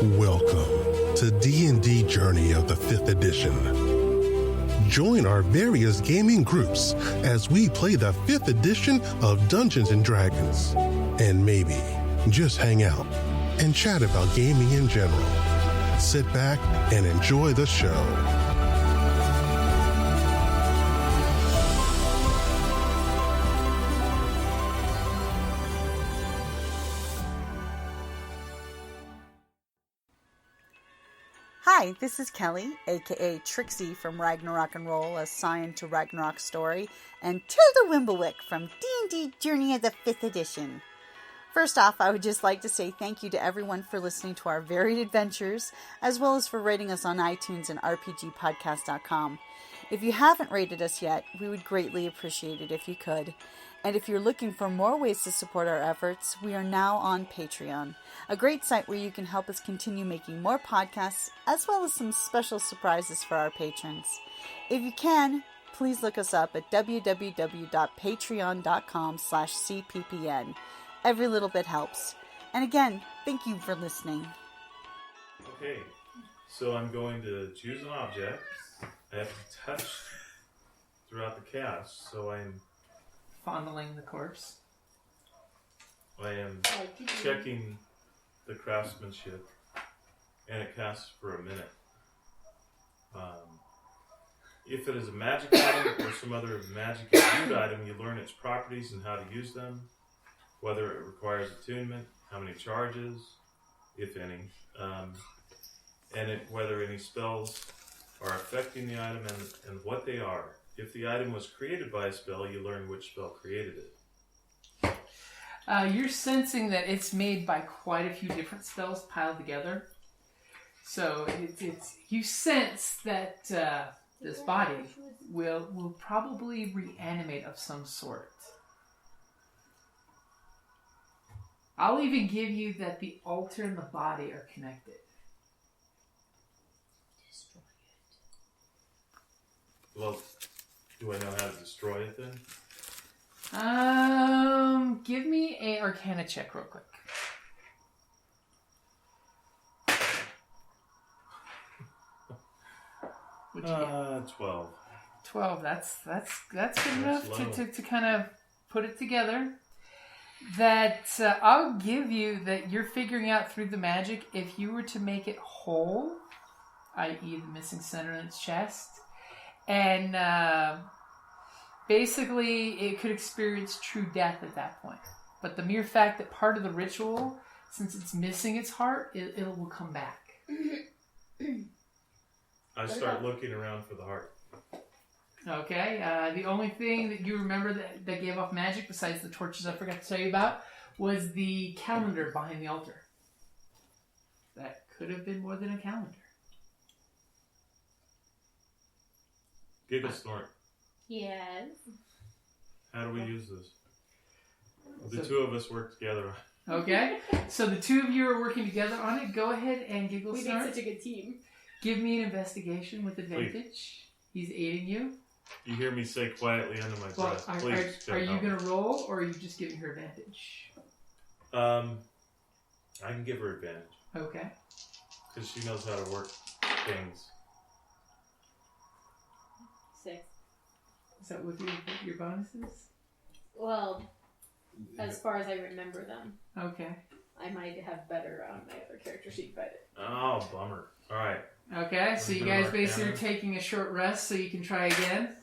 Welcome to D&D Journey of the 5th edition. Join our various gaming groups as we play the 5th edition of Dungeons & Dragons. And maybe just hang out and chat about gaming in general. Sit back and enjoy the show. Hi, this is Kelly, aka Trixie from Ragnarok and Roll, a Scion to Ragnarok story, and Tilda Wimblewick from D&D Journey of the 5th edition. First off, I would just like to say thank you to everyone for listening to our varied adventures, as well as for rating us on iTunes and RPGpodcast.com. If you haven't rated us yet, we would greatly appreciate it if you could. And if you're looking for more ways to support our efforts, we are now on Patreon, a great site where you can help us continue making more podcasts, as well as some special surprises for our patrons. If you can, please look us up at www.patreon.com/cppn. Every little bit helps. And again, thank you for listening. Okay, so I'm going to choose an object. I have to touch throughout the cast, so I'm fondling the corpse. I am checking the craftsmanship, and it casts for a minute. If it is a magic item or some other magic imbued item, you learn its properties and how to use them, whether it requires attunement, how many charges, if any, and whether any spells are affecting the item and what they are. If the item was created by a spell, you learn which spell created it. You're sensing that it's made by quite a few different spells piled together. So you sense that this body will probably reanimate of some sort. I'll even give you that the altar and the body are connected. Destroy it. Well, do I know how to destroy it then? Give me a Arcana check real quick. What'd you get? 12. 12. That's good enough to kind of put it together. That I'll give you that you're figuring out through the magic. If you were to make it whole, i.e. the missing center in its chest, and basically it could experience true death at that point. But the mere fact that part of the ritual, since it's missing its heart, it will come back. I start looking around for the heart. Okay, the only thing that you remember that gave off magic, besides the torches I forgot to tell you about, was the calendar behind the altar. That could have been more than a calendar. Giggle snort. Yes. How do we use this? The two of us work together. Okay, so the two of you are working together on it. Go ahead and giggle We snort. make such a good team. Give me an investigation with advantage. He's aiding you. You hear me say quietly under my Well, breath, please. are you going to roll, or are you just giving her advantage? I can give her advantage. Okay. Because she knows how to work things. 6. Is that with your bonuses? Well, as far as I remember them. Okay. I might have better on my other character sheet, but... Oh, bummer. Alright. Okay, so you guys basically are taking a short rest so you can try again.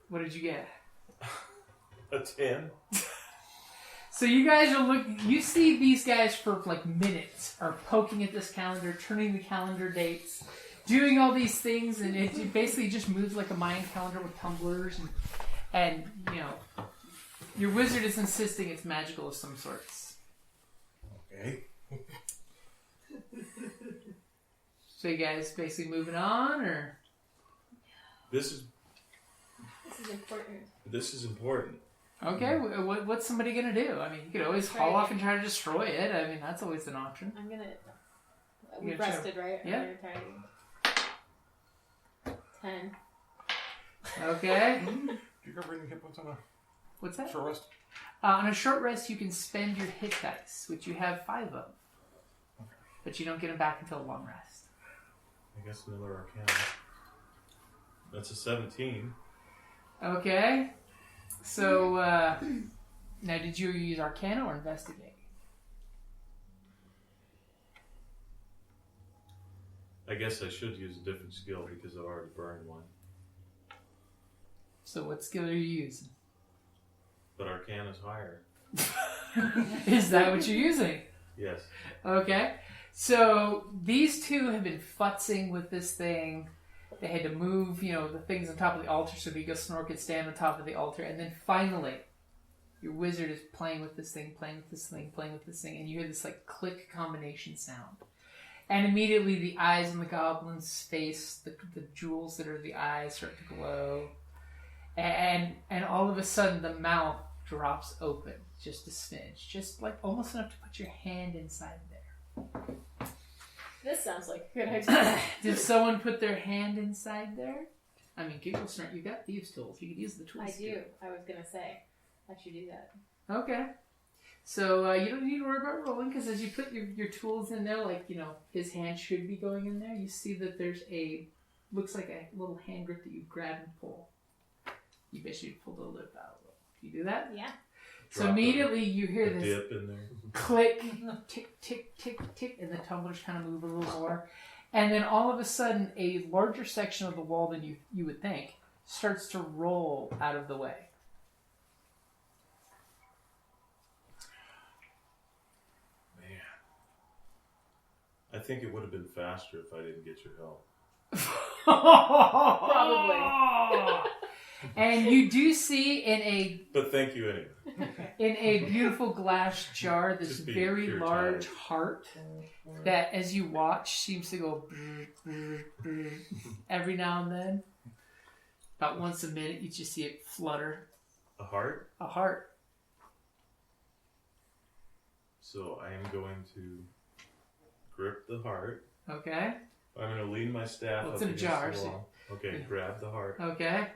What did you get? A 10. So you guys are looking... You see these guys for like minutes are poking at this calendar, turning the calendar dates, doing all these things, and it basically just moves like a Mayan calendar with tumblers, and you know, your wizard is insisting it's magical of some sorts. Okay. So you guys basically moving on, or? This is important. This is important. Okay, what's somebody gonna do? I mean, you could always haul off and try to destroy it. I mean, that's always an option. I'm gonna... We rested, right? Yeah. 10. Okay. Do you ever any hit points on a What's that? short rest? On a short rest, you can spend your hit dice, which you have 5 of. but you don't get them back until a long rest. I guess another Arcana. That's a 17. Okay. So, now did you use Arcana or Investigate? I guess I should use a different skill because I've already burned one. So what skill are you using? But Arcana's higher. Is that what you're using? Yes. Okay. So these two have been futzing with this thing. They had to move, the things on top of the altar so Vigo Snore could stand on top of the altar. And then finally, your wizard is playing with this thing, and you hear this click combination sound. And immediately the eyes on the goblin's face, the jewels that are the eyes start to glow. And all of a sudden the mouth drops open, just a smidge, just almost enough to put your hand inside there. This sounds like a good idea. Did someone put their hand inside there? I mean, Giggle Snort, you got thieves' tools. You could use the tools. I do. I was gonna say I should do that. Okay. So you don't need to worry about rolling because as you put your tools in there, his hand should be going in there. You see that there's looks like a little hand grip that you grab and pull. You basically pull the lip out. You do that? Yeah. So immediately you hear this dip in there. click, tick, tick, tick, tick, and the tumblers kind of move a little more. And then all of a sudden, a larger section of the wall than you would think starts to roll out of the way. I think it would have been faster if I didn't get your help. Probably. And you do see But thank you anyway. in a beautiful glass jar this Just be very pure large tired. heart that, as you watch, seems to go brr, brr, brr, every now and then. About once a minute, you just see it flutter. A heart? A heart. So I am going to grip the heart. Okay. I'm going to lean my staff Well, it's up in a against jar, the so- wall. Okay, grab the heart. Okay.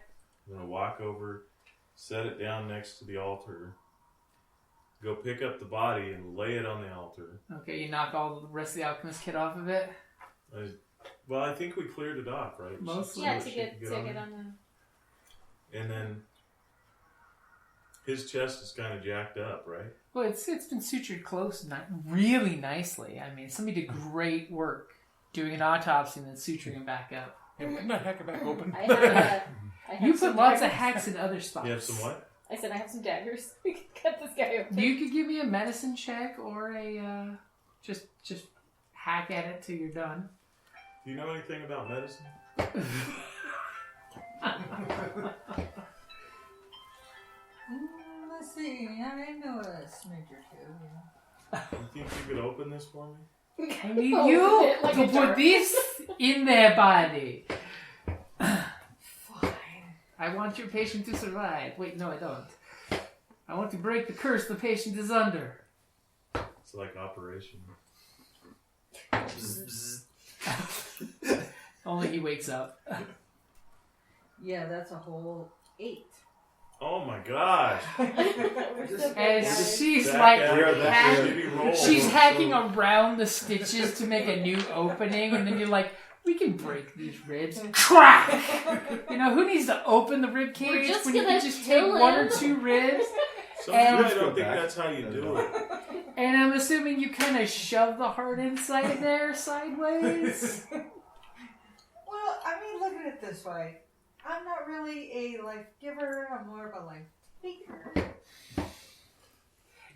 I'm going to walk over, set it down next to the altar, go pick up the body and lay it on the altar. Okay, you knock all the rest of the alchemist kit off of it. I think we cleared it off, right? Mostly. Yeah, So to she get can on there. the. And then his chest is kind of jacked up, right? Well, it's been sutured close, really nicely. I mean, somebody did great work doing an autopsy and then suturing him back up. Hey, wouldn't that hack it back open? I have You some put lots of daggers. hacks in other spots. You have some what? I said I have some daggers. We can cut this guy open. You could give me a medicine check or a just hack at it till you're done. Do you know anything about medicine? Let's see. I know a smidge or two. Yeah. You think you could open this for me? I need Oh, you like to a jar. put this in their body. Fine. I want your patient to survive. Wait, no, I don't. I want to break the curse the patient is under. It's like operation. Only he wakes up. Yeah, that's a whole 8. Oh my gosh! We're still good, And guys. she's Back like, after that hack- shitty roll. she's hacking around the stitches to make a new opening, and then you're like, we can break these ribs. Crack! Who needs to open the rib We're cage just when you gonna can just take kill one or him. two ribs? Sometimes I And- don't think that's how you do it. And I'm assuming you kind of shove the heart inside there sideways. Well, I mean, look at it this way. I'm not really a life giver. I'm more of a life taker.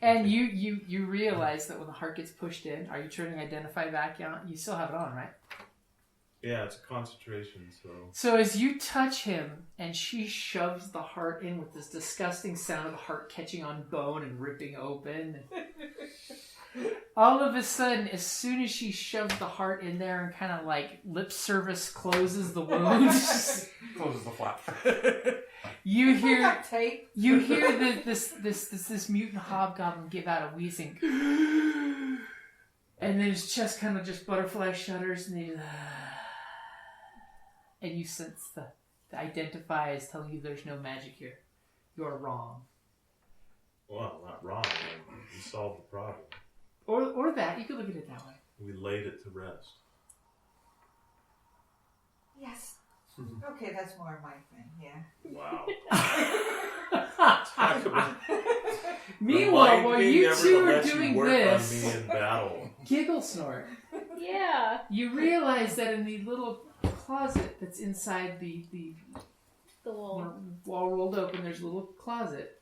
And you realize that when the heart gets pushed in, are you turning identify back on? You still have it on, right? Yeah, it's a concentration, so... So as you touch him, and she shoves the heart in with this disgusting sound of the heart catching on bone and ripping open. All of a sudden, as soon as she shoves the heart in there and kind of lip service closes the wounds, Closes the flap. you hear Duct tape. this mutant hobgoblin give out a wheezing, and then his chest kind of just butterfly shudders, and he and you sense the identify is telling you there's no magic here. You're wrong. Well, not wrong. You solved the problem. Or that. You could look at it that way. We laid it to rest. Yes. Okay, that's more my thing. Yeah. Wow. Talk about Meanwhile, while you never two are lets you doing work this, on me in battle. Giggle Snort, Yeah. you realize that in the little closet that's inside the The wall. wall rolled open, there's a little closet.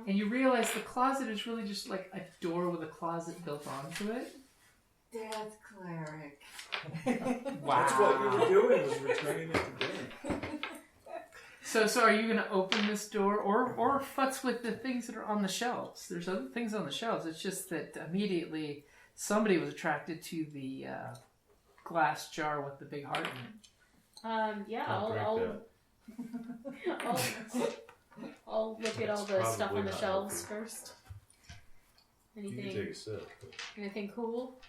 And you realize the closet is really just like a door with a closet built onto it. Death cleric. Wow. That's what we were doing, was returning it to dinner. So are you going to open this door or futz with the things that are on the shelves? There's other things on the shelves. It's just that immediately somebody was attracted to the glass jar with the big heart in it. Yeah, Don't drink I'll look at all the That's stuff on the probably shelves not first. You can take Anything? a sip. Anything cool?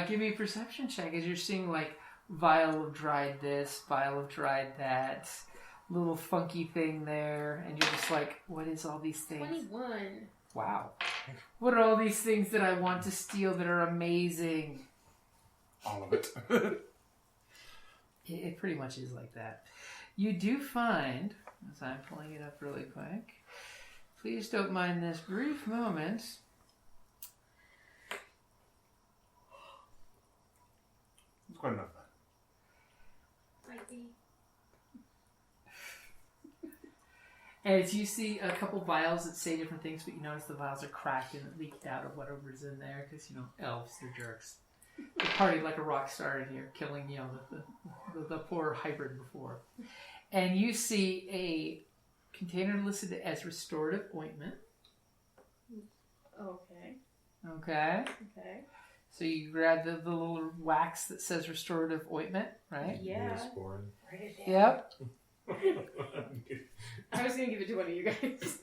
Give me a perception check as you're seeing like vial of dried this, vial of dried that, little funky thing there, and you're just like, what is all these things? 21. Wow. What are all these things that I want to steal that are amazing? All of it. It pretty much is like that. You do find, as I'm pulling it up really quick, please don't mind this brief moment. It's quite enough. Might be. As you see a couple vials that say different things, but you notice the vials are cracked and it leaked out of whatever's in there, because, you know, elves, they're jerks. They partied like a rock star in here, killing, you know, the poor hybrid before. And you see a container listed as restorative ointment. Okay. Okay. Okay. So you grab the little wax that says restorative ointment, right? Yeah. Neosporin. Write it down. Yep. I was gonna give it to one of you guys.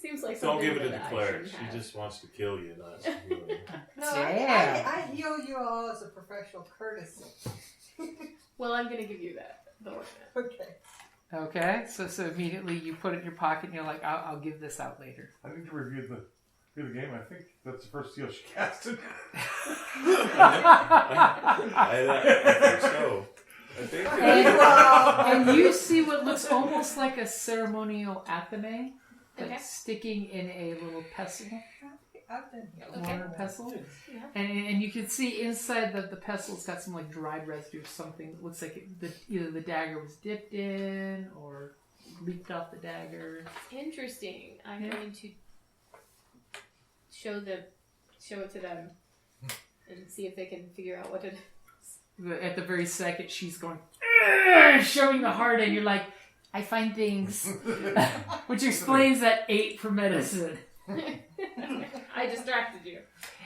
Seems like Don't something give it to the that I cleric. shouldn't She have. just wants to kill you, not heal you. No, Yeah. I heal you all as a professional courtesy. Well, I'm gonna give you that. The ornament. Okay. Okay. So immediately you put it in your pocket and you're like, I'll give this out later. I need to review the game. I think that's the first seal she casted. I think so. I think And you see what looks almost like a ceremonial athame that's Okay. sticking in a little pestle, I've done heal. Okay. water pestle. Yeah. And you can see inside the pestle it's got some like dried residue of something that looks like either the dagger was dipped in or leaked off the dagger. Interesting. I'm Yeah. going to show it to them and see if they can figure out what it is. At the very second, she's going, "Ugh," showing the heart, and you're like, I find things. Which explains that 8 for medicine. I distracted you.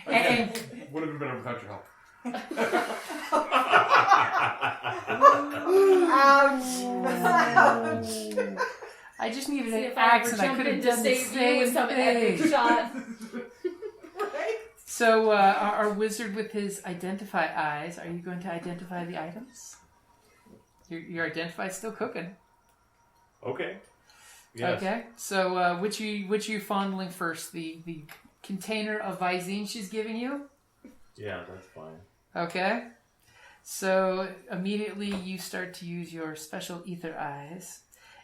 And Would have been better without your help. Ouch. I just needed See an if I ever axe, and I jump could have in to done the save you with same some epic thing. shot. Right? So, our wizard with his identify eyes, are you going to identify the items? Your identify still cooking. Okay. Yes. Okay. So, which are you fondling first? The container of Visine she's giving you? Yeah, that's fine. Okay. So immediately you start to use your special ether eyes,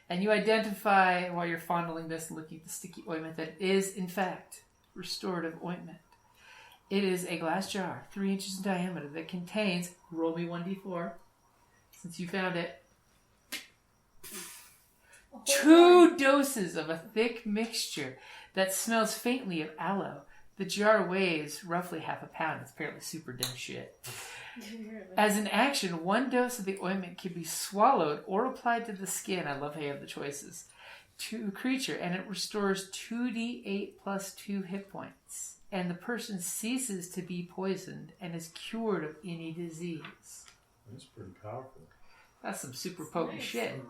and you identify while you're fondling this and looking at the sticky ointment that it is in fact restorative ointment. It is a glass jar, 3 inches in diameter, that contains, roll me 1d4, since you found it, 2 doses of a thick mixture that smells faintly of aloe. The jar weighs roughly half a pound. It's apparently super dense shit. As an action, 1 dose of the ointment can be swallowed or applied to the skin. I love how you have the choices. To a creature, and it restores 2d8 plus 2 hit points. And the person ceases to be poisoned and is cured of any disease. That's pretty powerful. That's some super potent Nice. shit.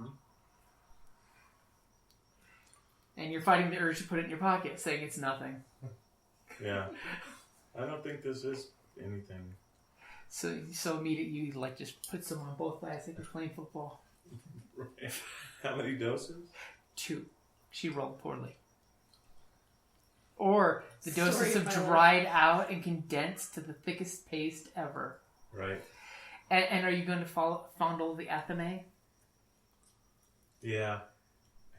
And you're fighting the urge to put it in your pocket, saying it's nothing. Yeah. I don't think this is anything. So immediately you like just put some on both sides like you're playing football. How many doses? 2. She rolled poorly. or the doses have dried out and condensed to the thickest paste ever. Right. And are you going to fondle the athame? Yeah.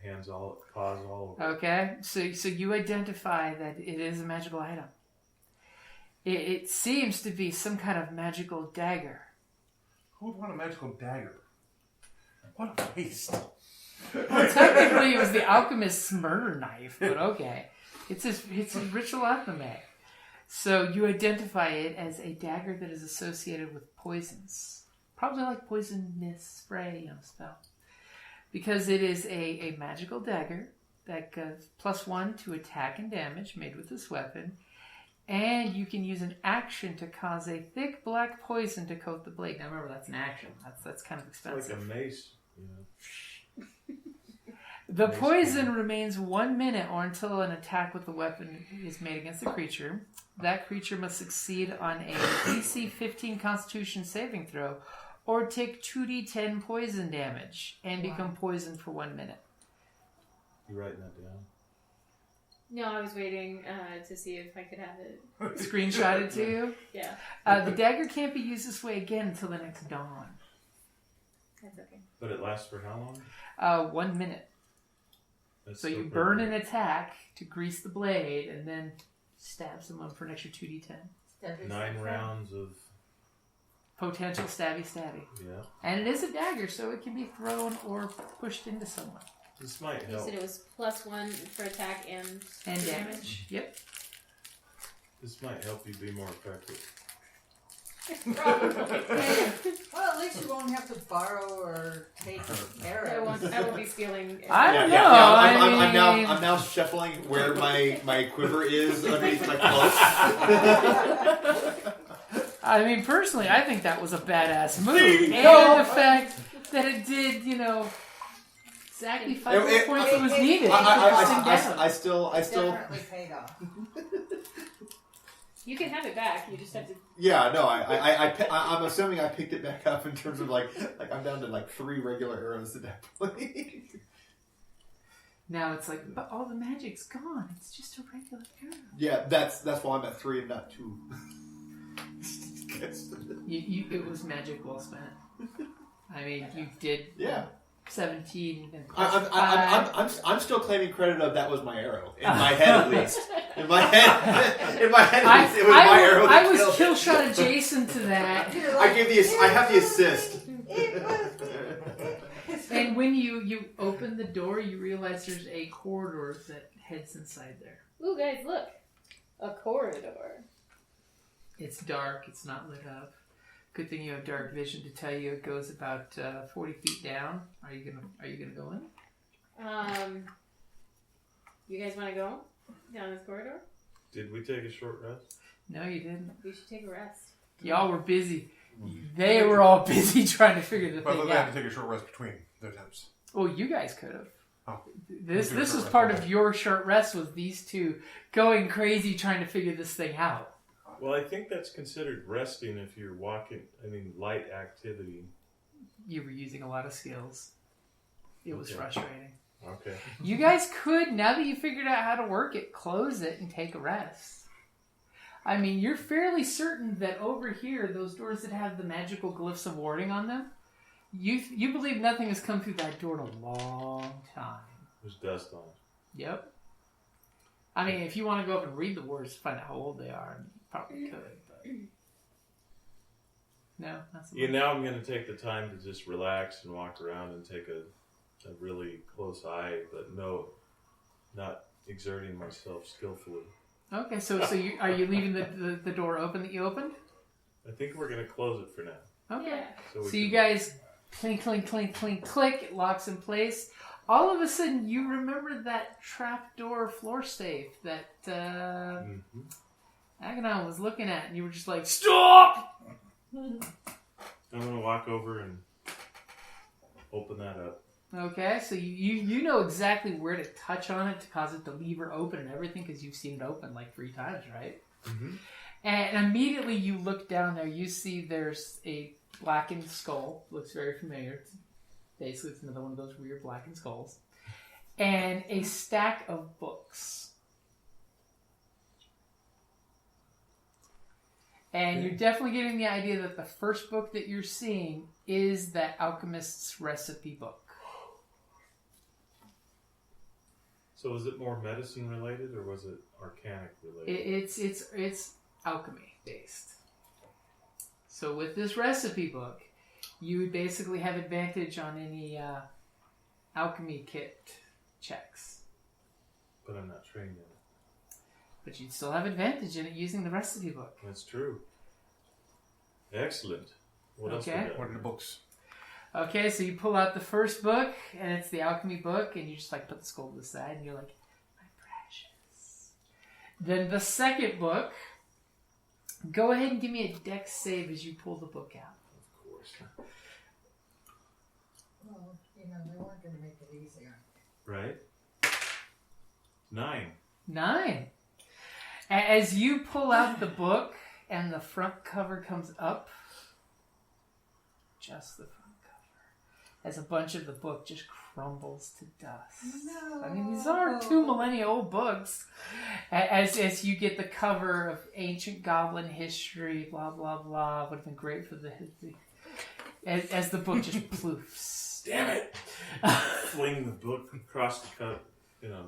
Hands all, paws all over. Okay, so you identify that it is a magical item. It seems to be some kind of magical dagger. Who would want a magical dagger? What a waste. Well, technically, it was the alchemist's murder knife, but okay. It's a ritual athame. So you identify it as a dagger that is associated with poisons. Probably like poisonous spray, spell. Because it is a magical dagger that gives +1 to attack and damage made with this weapon. And you can use an action to cause a thick black poison to coat the blade. Now remember, that's an action. That's kind of expensive. It's like a mace, The poison remains 1 minute or until an attack with the weapon is made against the creature. That creature must succeed on a DC 15 Constitution saving throw or take 2d10 poison damage and become poisoned for 1 minute. You writing that down? No, I was waiting to see if I could have it. Screenshot it to you? Yeah. The dagger can't be used this way again until the next dawn. That's okay. But it lasts for how long? 1 minute. That's So still you pretty burn good. an attack to grease the blade and then stab someone for an extra 2d10. 9 rounds of... Potential stabby. Yeah. And it is a dagger, so it can be thrown or pushed into someone. This might You help. said it was +1 for attack and Damage. Yep. This might help you be more effective. Probably. Well, at least you won't have to borrow or take arrows. I won't be stealing. I don't know. I'm now shuffling where my quiver is underneath my cloak. I mean, personally, I think that was a badass move. And the fact that it did, exactly 5 points that was needed. I still. Definitely paid off. You can have it back. You just have to. Yeah, no, I'm assuming I picked it back up in terms of like I'm down to 3 regular arrows at that point. Now it's like, but all the magic's gone. It's just a regular arrow. Yeah, that's why I'm at 3 and not 2. It was magic well spent. I mean, you did 17 and I'm still claiming credit of that was my arrow. In my head, at least. In my head, at least, it was my arrow. I was kill shot adjacent to that. I have the assist. And when you open the door, you realize there's a corridor that heads inside there. Ooh, guys, look. A corridor. It's dark. It's not lit up. Good thing you have dark vision to tell you it goes about 40 feet down. Are you gonna go in? You guys want to go down this corridor? Did we take a short rest? No, you didn't. We should take a rest. Y'all were busy. They were all busy trying to figure the But thing they had out. to take a short rest between their attempts. Well, you guys could have. Oh. This was part of your short rest, was these two going crazy trying to figure this thing out. Well, I think that's considered resting if you're walking, light activity. You were using a lot of skills. It was frustrating. Okay. You guys could, now that you figured out how to work it, close it and take a rest. I mean, you're fairly certain that over here, those doors that have the magical glyphs of warding on them, you believe nothing has come through that door in a long time. There's dust on it. Yep. I mean, if you want to go up and read the words to find out how old they are, you probably could, but... No, that's Now I'm going to take the time to just relax and walk around and take a really close eye, but no, not exerting myself skillfully. Okay, so are you leaving the door open that you opened? I think we're going to close it for now. Okay. Yeah. So you guys clink, clink, clink, clink, click. It locks in place. All of a sudden, you remember that trapdoor floor safe that Aganon was looking at, and you were just like, "Stop!" I'm going to walk over and open that up. Okay, so you know exactly where to touch on it to cause it to leave or open and everything, because you've seen it open like 3 times, right? Mm-hmm. And immediately you look down there, you see there's a blackened skull. Looks very familiar. Basically, it's another one of those weird blackened skulls. And a stack of books. And you're definitely getting the idea that the first book that you're seeing is that alchemist's recipe book. So is it more medicine related or was it arcanic related? It's alchemy based. So with this recipe book, you would basically have advantage on any alchemy kit checks. But I'm not trained in it. But you'd still have advantage in it using the recipe book. That's true. Excellent. What else we got? What are the books? Okay, so you pull out the first book, and it's the alchemy book, and you just like put the skull to the side, and you're like, my precious. Then the second book, go ahead and give me a dex save as you pull the book out. Of course. Well, they weren't going to make it easier. Right? 9. 9. As you pull out the book and the front cover comes up, just the front cover, as a bunch of the book just crumbles to dust. No. I mean, these are 2 millennia old books. As you get the cover of ancient goblin history, blah, blah, blah, would have been great for the history. As the book just ploofs. Damn it! Fling the book across the cup,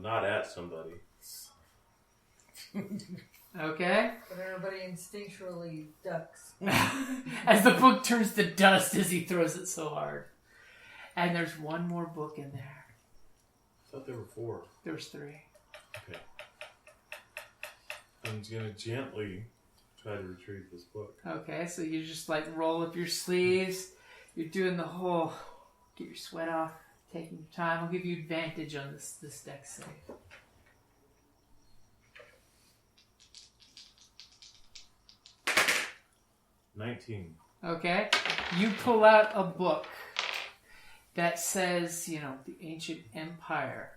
not at somebody. Okay? But everybody instinctually ducks. As the book turns to dust as he throws it so hard. And there's one more book in there. I thought there were 4. There was 3. Okay. I'm going to gently try to retrieve this book. Okay, so you just like roll up your sleeves. You're doing the whole get your sweat off, taking your time. I'll give you advantage on this dex save. 19. Okay, you pull out a book that says, the ancient empire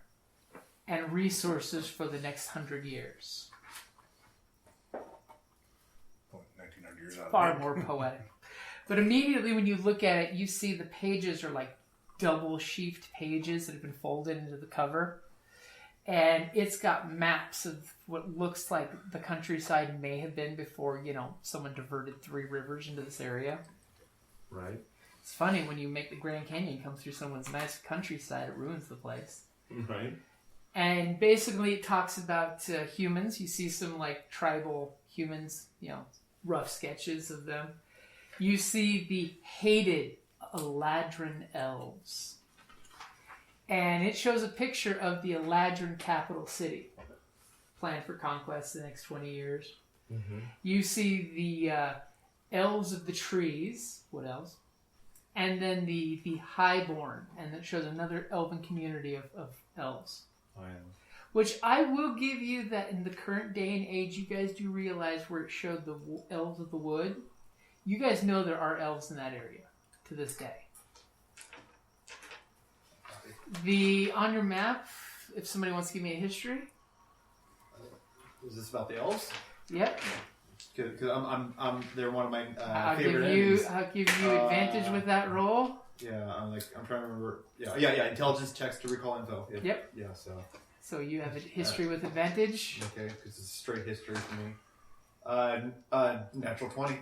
and resources for the next 100 years. 1900 years out. Far more poetic. But immediately when you look at it, you see the pages are like double-sheafed pages that have been folded into the cover. And it's got maps of what looks like the countryside may have been before, someone diverted 3 rivers into this area. Right. It's funny when you make the Grand Canyon come through someone's nice countryside, it ruins the place. Right. And basically it talks about humans. You see some like tribal humans, rough sketches of them. You see the hated Eladrin elves. And it shows a picture of the Eladrin capital city, planned for conquest the next 20 years. Mm-hmm. You see the elves of the trees, wood elves, and then the highborn, and it shows another elven community of elves. I am. Which I will give you that in the current day and age, you guys do realize where it showed the elves of the wood. You guys know there are elves in that area to this day. On your map, if somebody wants to give me a history. Is this about the elves? Yep. Because they're one of my I'll favorite give you enemies. I'll give you advantage with that roll. Yeah, I'm trying to remember. Yeah. Intelligence checks to recall info. Yep. Yeah. So you have a history with advantage. okay, because it's straight history for me. Natural 20.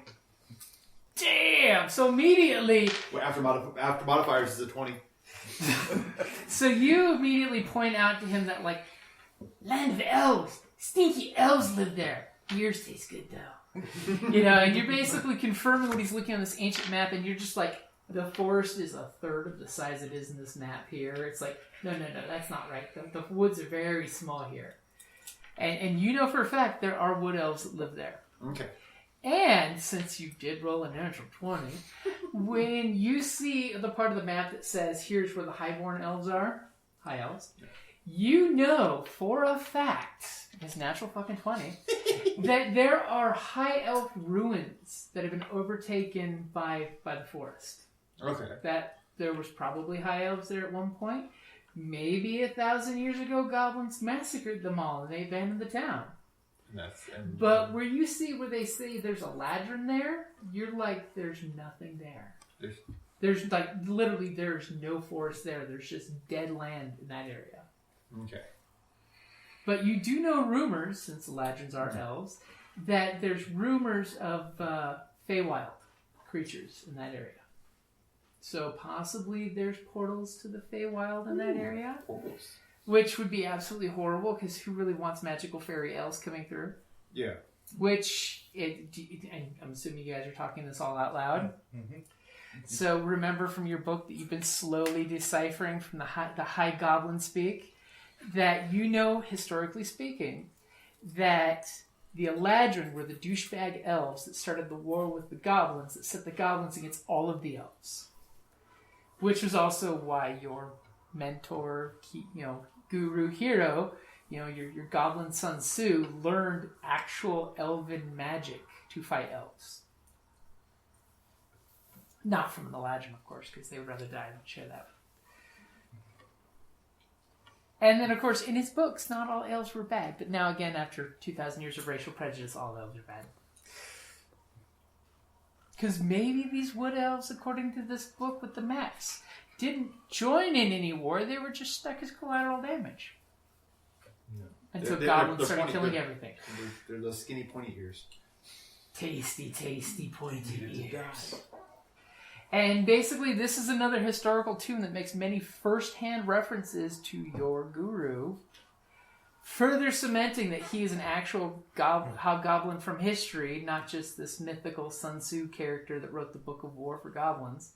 Damn! So immediately, Well, after modifiers is a 20. so you immediately point out to him that land of elves, stinky elves live there. Yours tastes good though. And you're basically confirming what he's looking on this ancient map, and you're just like, the forest is a third of the size it is in this map here. It's like, no, that's not right. The woods are very small here. And you know for a fact there are wood elves that live there. Okay. And since you did roll a natural 20, when you see the part of the map that says, here's where the highborn elves are, high elves, you know for a fact, it's natural fucking 20, that there are high elf ruins that have been overtaken by the forest. Okay. That there was probably high elves there at one point. Maybe 1,000 years ago, goblins massacred them all and they abandoned the town. But where you see where they say there's a Eladrin there, you're like, there's nothing there. There's like, literally, there's no forest there. There's just dead land in that area. Okay. But you do know rumors, since Eladrins are elves, that there's rumors of Feywild creatures in that area. So possibly there's portals to the Feywild in that area. Portals. Which would be absolutely horrible, because who really wants magical fairy elves coming through? Yeah. I'm assuming you guys are talking this all out loud. Mm-hmm. So remember from your book that you've been slowly deciphering from the high goblin speak, that you know, historically speaking, that the Eladrin were the douchebag elves that started the war with the goblins, that set the goblins against all of the elves. Which was also why your mentor, guru, hero, your goblin son Sue, learned actual elven magic to fight elves. Not from the Eladrin, of course, because they would rather die than share that. And then, of course, in his books, not all elves were bad. But now, again, after 2,000 years of racial prejudice, all elves are bad. Because maybe these wood elves, according to this book with the maps, didn't join in any war. They were just stuck as collateral damage. No. Until goblins started pointy, killing everything. They're those skinny pointy ears. Tasty, tasty pointy ears. And basically, this is another historical tune that makes many first-hand references to your guru, further cementing that he is an actual hobgoblin from history, not just this mythical Sun Tzu character that wrote the Book of War for goblins,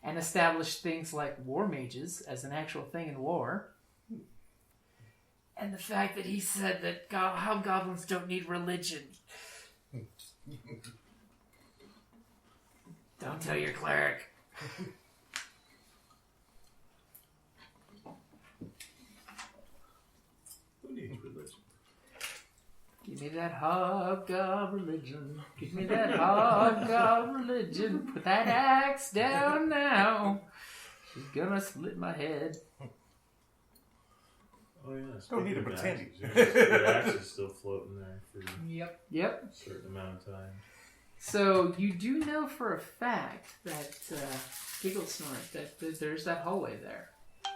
and established things like war mages as an actual thing in war. And the fact that he said that hobgoblins don't need religion. Don't tell your cleric. Who needs religion? Give me that hobgob religion. Give me that hobgob religion. Put that axe down now. She's gonna split my head. Oh yeah. Don't need to speaking of pretend. axes, your axe is still floating there for Yep. a certain amount of time. So you do know for a fact that Giggle Snort, that there's that hallway there.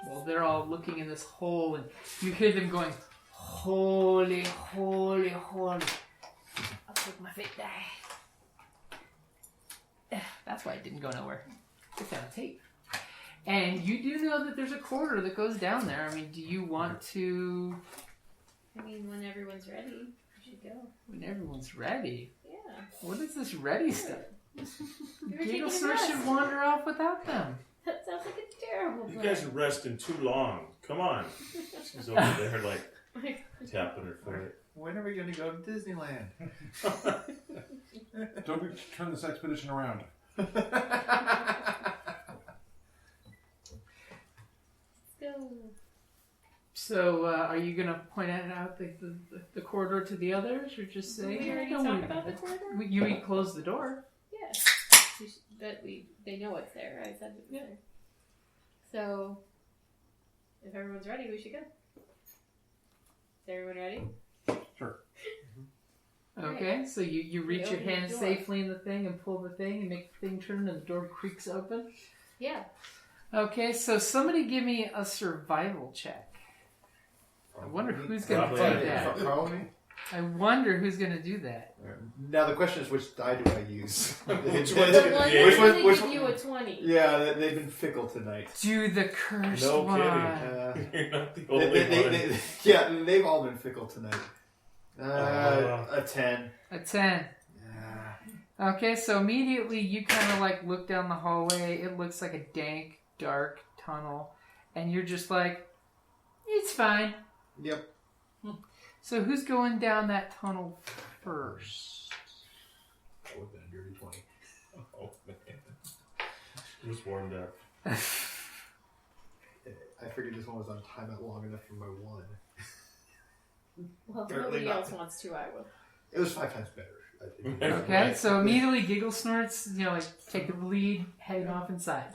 Well, they're all looking in this hole, and you hear them going, "Holy, holy, holy." I'll take my fate die. That's why it didn't go nowhere. It's on tape. And you do know that there's a corridor that goes down there. I mean, do you want to... I mean, when everyone's ready, we should go. When everyone's ready? Yeah. What is this ready stuff? We were Giggle taking a Snort rest. should wander off without them. That sounds like a terrible You plan. guys are resting too long. Come on. She's over there like tapping her foot. When are we going to go to Disneyland? Don't turn this expedition around. Go. So, are you going to point out the corridor to the others, or just say... We already "Don't talked worry about the it." corridor? You mean close the door? Yeah. But they know it's there. I said it's there. So, if everyone's ready, we should go. Is everyone ready? Sure. Okay, so you reach We your open the hand door. safely in the thing and pull the thing and make the thing turn and the door creaks open. Yeah. Okay, so somebody give me a survival check. I wonder who's going to do Probably. that. Probably. I wonder who's going to do that. Now the question is, which die do I use? Which The one's one gonna be that Which one- usually which give one- you a 20. Yeah, they've been fickle tonight. Do the cursed No one. kidding. You're not the only one. Yeah, they've all been fickle tonight. Uh. A 10. A 10. Yeah. Okay, so immediately you kind of like look down the hallway. It looks like a dank, dark tunnel. And you're just like, it's fine. Yep. So who's going down that tunnel first? That would have been a dirty 20. Oh man. Just warmed up. I figured this one was on timeout long enough for my one. Well, if Apparently nobody not. else wants to, I will. It was 5 times better. I think. Okay, so immediately Giggle Snorts, like taking the lead, heading off inside.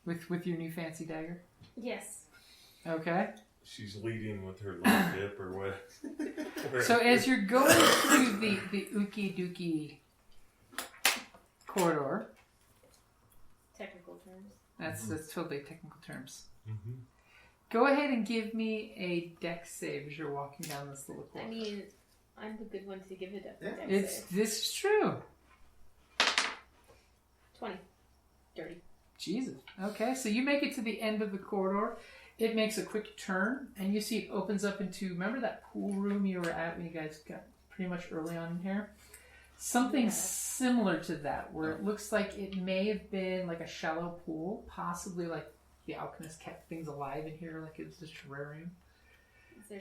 With your new fancy dagger. Yes. Okay. She's leading with her little dip or what? So as you're going through the Ookie Dookie corridor, Technical terms. that's totally technical terms. Mm-hmm. Go ahead and give me a dex save as you're walking down this little I corridor. mean, I'm the good one to give it a dex save. This is true. 20. Dirty. Jesus. Okay, so you make it to the end of the corridor. It makes a quick turn, and you see it opens up into, remember that pool room you were at when you guys got pretty much early on in here? Something similar to that, where it looks like it may have been like a shallow pool, possibly like the alchemist kept things alive in here, like it was a terrarium.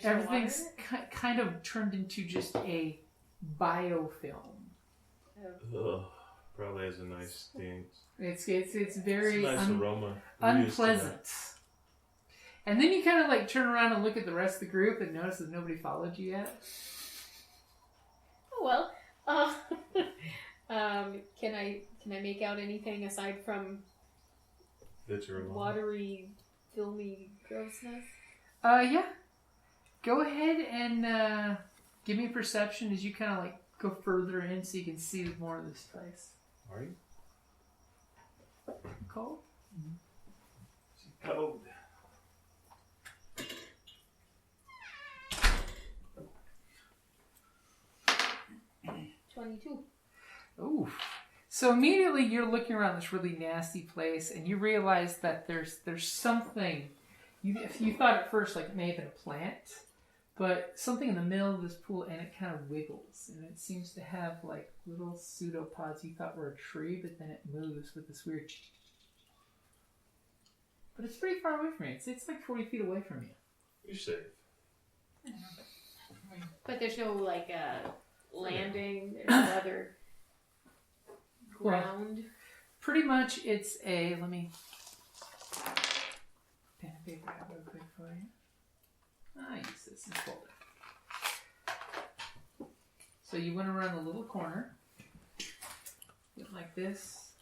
Everything's kind of turned into just a biofilm. Ugh, probably has a nice stink. It's very It's a nice aroma. unpleasant. And then you kind of like turn around and look at the rest of the group and notice that nobody followed you yet. Oh well. Can I make out anything aside from watery, filmy grossness? Yeah. Go ahead and give me a perception as you kind of like go further in so you can see more of this place. Are you? Cole? Code. Ooh. So immediately you're looking around this really nasty place and you realize that there's something. You thought at first like it may have been a plant, but something in the middle of this pool, and it kind of wiggles, and it seems to have like little pseudopods you thought were a tree, but then it moves with this weird. But it's pretty far away from you. It's like 40 feet away from you. You're safe. But there's no like landing. There's no other ground. Well, pretty much, it's a. Let me pen and paper out real quick for you. I use this in the folder. So you went around the little corner, went like this.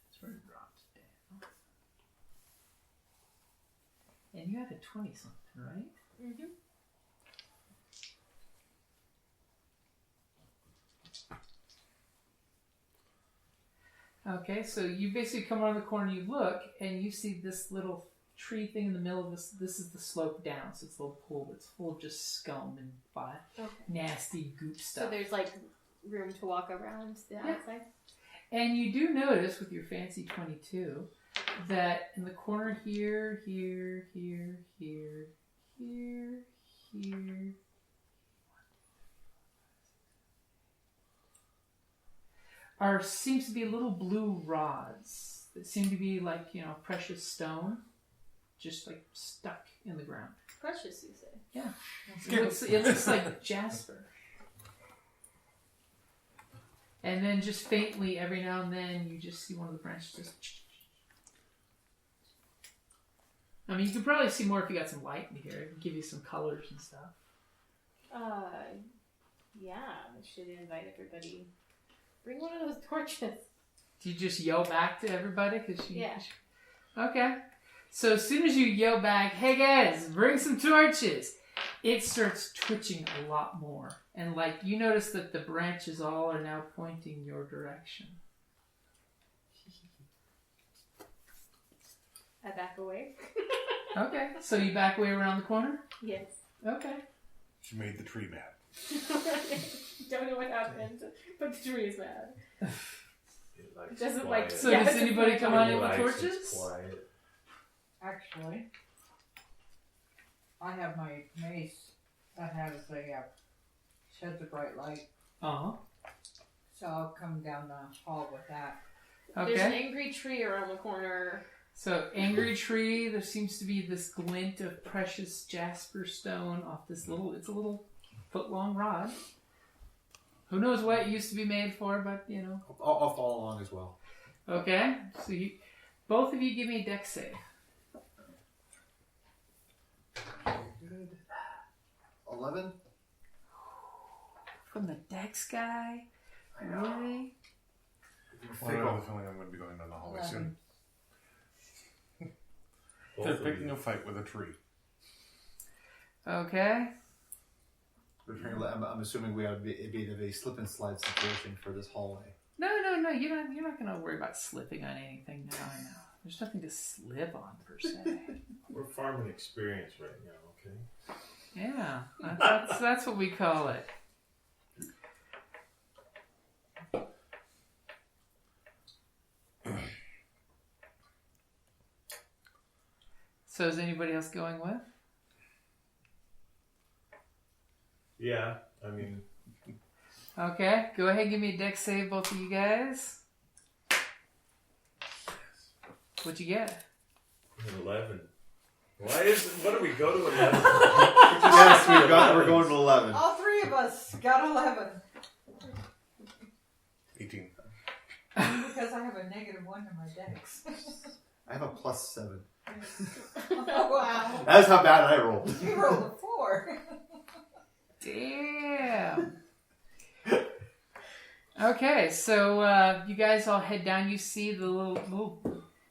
That's where it drops down. And you had a 20-something, right? Mm-hmm. Okay, so you basically come around the corner, you look, and you see this little tree thing in the middle of this. This is the slope down, so it's a little pool, but it's full of just scum and nasty goop stuff. So there's like room to walk around the outside? And you do notice with your fancy 22 that in the corner here, seems to be little blue rods that seem to be like, precious stone, just like stuck in the ground. Precious, you say? Yeah. It looks like jasper. And then just faintly, every now and then, you just see one of the branches just... I mean, you could probably see more if you got some light in here. It could give you some colors and stuff. Yeah, I should invite everybody. Bring one of those torches. Do you just yell back to everybody? Yeah. Okay. So as soon as you yell back, hey guys, bring some torches, it starts twitching a lot more. And like, you notice that the branches all are now pointing your direction. I back away. Okay. So you back away around the corner? Yes. Okay. She made the tree mad. Don't know what happened, but the tree is mad. It doesn't like. So does anybody come on in with torches? Quiet. Actually, I have my mace that has a sheds a bright light, Uh-huh. so I'll come down the hall with that. Okay. There's an angry tree around the corner. So, angry tree, there seems to be this glint of precious jasper stone off this little, it's a little foot-long rod. Who knows what it used to be made for, but, I'll follow along as well. Okay, so both of you give me a dex save. Good. 11? From the dex guy? I know. Really? I have the feeling I'm going to be going down the hallway soon. They're picking a fight with a tree. Okay. I'm assuming we ought to be a slip and slide situation for this hallway. No. You're not going to worry about slipping on anything now. I know. There's nothing to slip on per se. We're farming experience right now, okay? Yeah, that's what we call it. So is anybody else going with? Yeah, I mean... Okay, go ahead and give me a dex save, both of you guys. What'd you get? 11. What do we go to 11? Yes, we're going to 11. All three of us got 11. 18. Because I have a -1 to my dex. I have a +7. Oh, wow. That's how bad I rolled. You rolled a 4. Damn. Okay, so you guys all head down. You see the little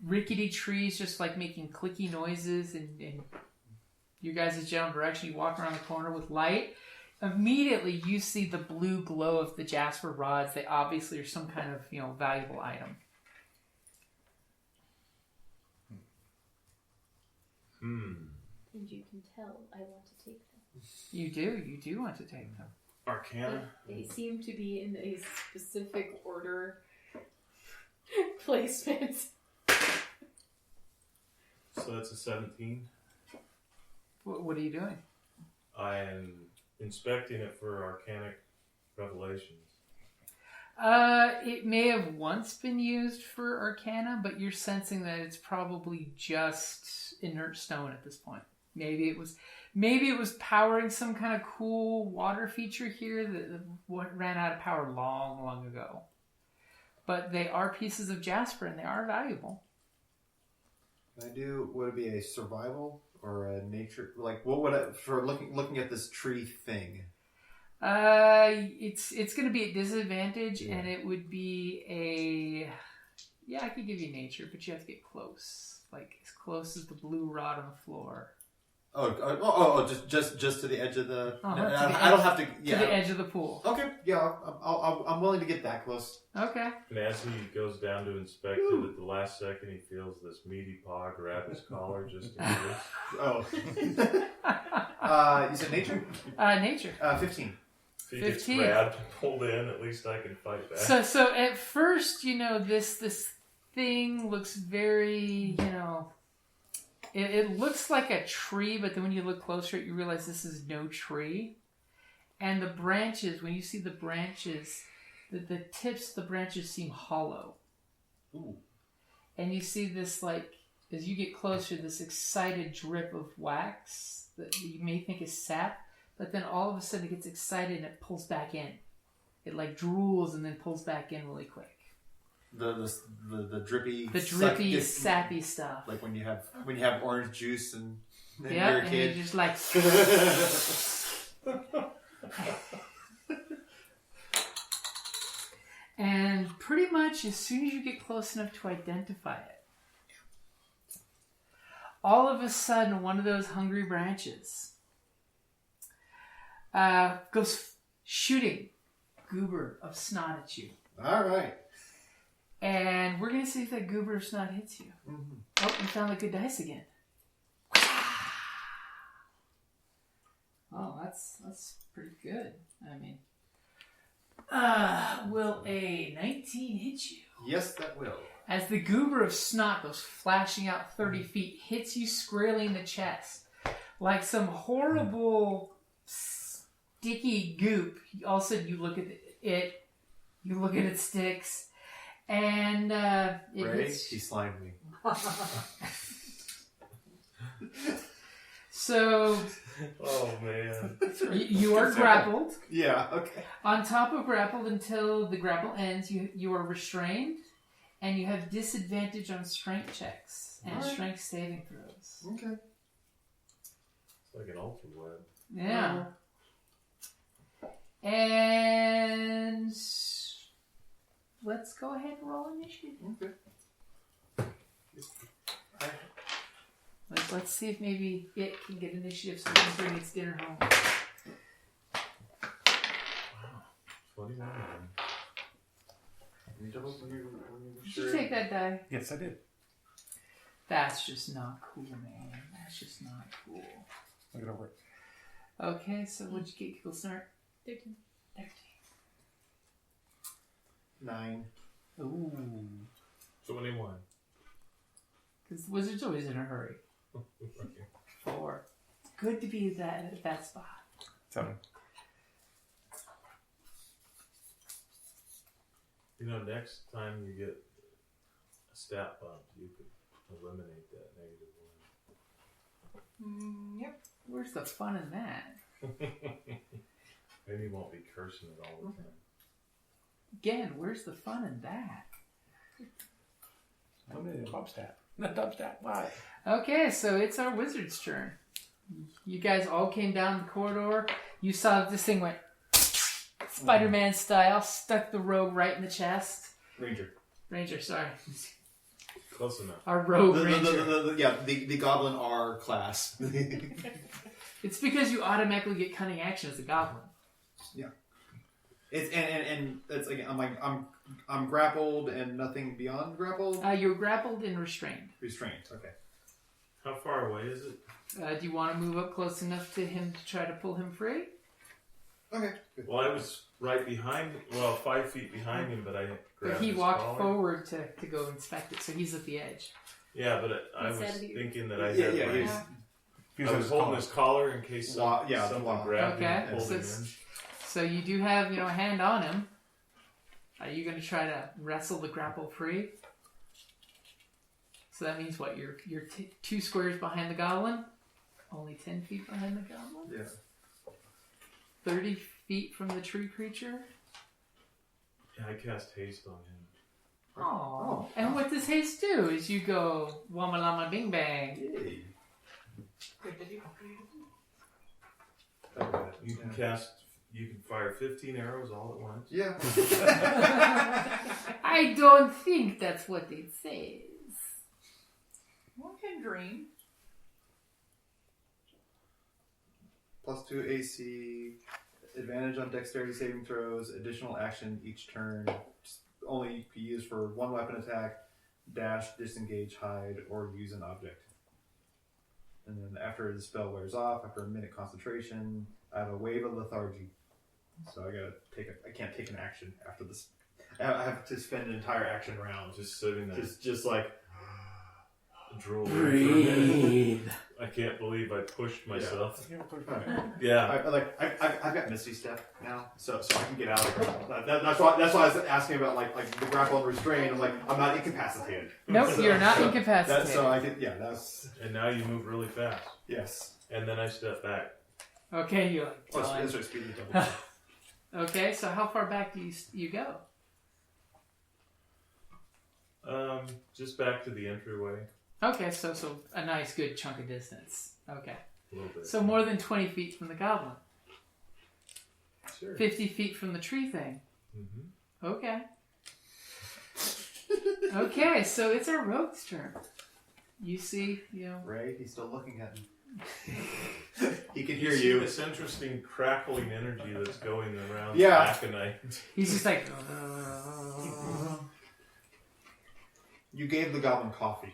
rickety trees just like making clicky noises in you guys' general direction. You walk around the corner with light. Immediately you see the blue glow of the jasper rods. They obviously are some kind of, valuable item. And you can tell I want to take them. You do want to take them. Arcana? They seem to be in a specific order placement. So that's a 17. What are you doing? I am inspecting it for arcanic revelations. It may have once been used for Arcana, but you're sensing that it's probably just inert stone at this point. Maybe it was powering some kind of cool water feature here that ran out of power long, long ago. But they are pieces of jasper and they are valuable. Would it be a survival or a nature? Like, what would I, for looking at this tree thing? It's going to be a disadvantage, and it would be I could give you nature, but you have to get close, like as close as the blue rod on the floor. Just to the edge of the. I don't have to. Yeah, to the edge of the pool. Okay, yeah, I'm willing to get that close. Okay. And as he goes down to inspect it, at the last second, he feels this meaty paw grab his collar just in case. Oh. You said nature? Nature. 15. If he gets 15. grabbed and pulled in, at least I can fight back. So at first, this thing looks very, it looks like a tree, but then when you look closer, you realize this is no tree. And the branches, when you see the branches, the tips of the branches seem hollow. Ooh. And you see this, like, as you get closer, this excited drip of wax that you may think is sap, but then all of a sudden it gets excited and it pulls back in. It like drools and then pulls back in really quick. The drippy, sappy stuff. Like when you have orange juice and you're a and kid. you're just like. And pretty much as soon as you get close enough to identify it, all of a sudden one of those hungry branches goes shooting goober of snot at you. All right. And we're going to see if that goober of snot hits you. Mm-hmm. Oh, you found the good dice again. Oh, that's pretty good. I mean, will a 19 hit you? Yes, that will. As the goober of snot goes flashing out 30 feet, hits you squarely in the chest. Like some horrible, sticky goop. All of a sudden you look at it, you look at its sticks, and it hits. He slimed me. So... Oh, man. You are grappled. Yeah, okay. On top of grappled until the grapple ends, you are restrained, and you have disadvantage on strength checks and strength saving throws. Okay. It's like an ultra web. Yeah. And let's go ahead and roll initiative. Okay. Let's see if maybe it can get initiative so it can bring its dinner home. Wow. 21. Can you double? Did you take that die? Yes, I did. That's just not cool, man. That's just not cool. Look it over. Okay, so what'd you get, Kickle Snort? 13. 9. Ooh. 21. Because the wizard's always in a hurry. 4. Good to be at that spot. 7. You know, next time you get a stat bump, you could eliminate that negative Yep. Where's the fun in that? 1. Maybe you won't be cursing it all the time. Again, where's the fun in that? Eliminated top stat. Not top stat. Why? Okay, so it's our wizard's turn. You guys all came down the corridor. You saw this thing went Spider-Man style, stuck the rogue right in the chest. Ranger, sorry. Close enough. Our rogue ranger. The Goblin R class. It's because you automatically get cunning action as a goblin. Yeah. It's and it's again. I'm grappled and nothing beyond grappled. You're grappled and restrained. Restrained. Okay. How far away is it? Do you want to move up close enough to him to try to pull him free? Okay. Good. Well, I was right behind, 5 feet behind him, but I grabbed But he his walked collar. forward to go inspect it, so he's at the edge. Yeah, but I was said he- thinking that I had Yeah, I was holding his collar in case someone grabbed him and pulled him in. So you do have, a hand on him. Are you going to try to wrestle the grapple free? So that means what? You're 2 squares behind the goblin? Only 10 feet behind the goblin? Yeah. 30 feet from the tree creature? Yeah, I cast haste on him. Oh. And what does haste do? Is you go wama lama bing bang. Yay. You can fire 15 arrows all at once. Yeah. I don't think that's what it says. One can dream. +2 AC, advantage on dexterity saving throws, additional action each turn, only be used for 1 weapon attack, dash, disengage, hide, or use an object. And then after the spell wears off, after a minute concentration, I have a wave of lethargy. So I can't take an action after this. I have to spend an entire action round Just sitting there. just like drooling. Breathe. I can't believe I pushed myself. Alright. Yeah. I've got Misty Step now, so I can get out of it. That's why I was asking about like the grapple and restrain. I'm like, I'm not incapacitated. Nope, you're not incapacitated. So I could, that's And now you move really fast. yes. And then I step back. Okay, you're Plus, done. that's right, speed the double. Okay, so how far back do you go? Just back to the entryway. Okay, so a nice good chunk of distance. Okay. A little bit. So more than 20 feet from the goblin. Sure. 50 feet from the tree thing. Mm-hmm. Okay. Okay, so it's our rogue's turn. You see, Ray, he's still looking at me. He can You hear see you. this interesting crackling energy that's going around Yeah. Aconite. he's just like... You gave the goblin coffee.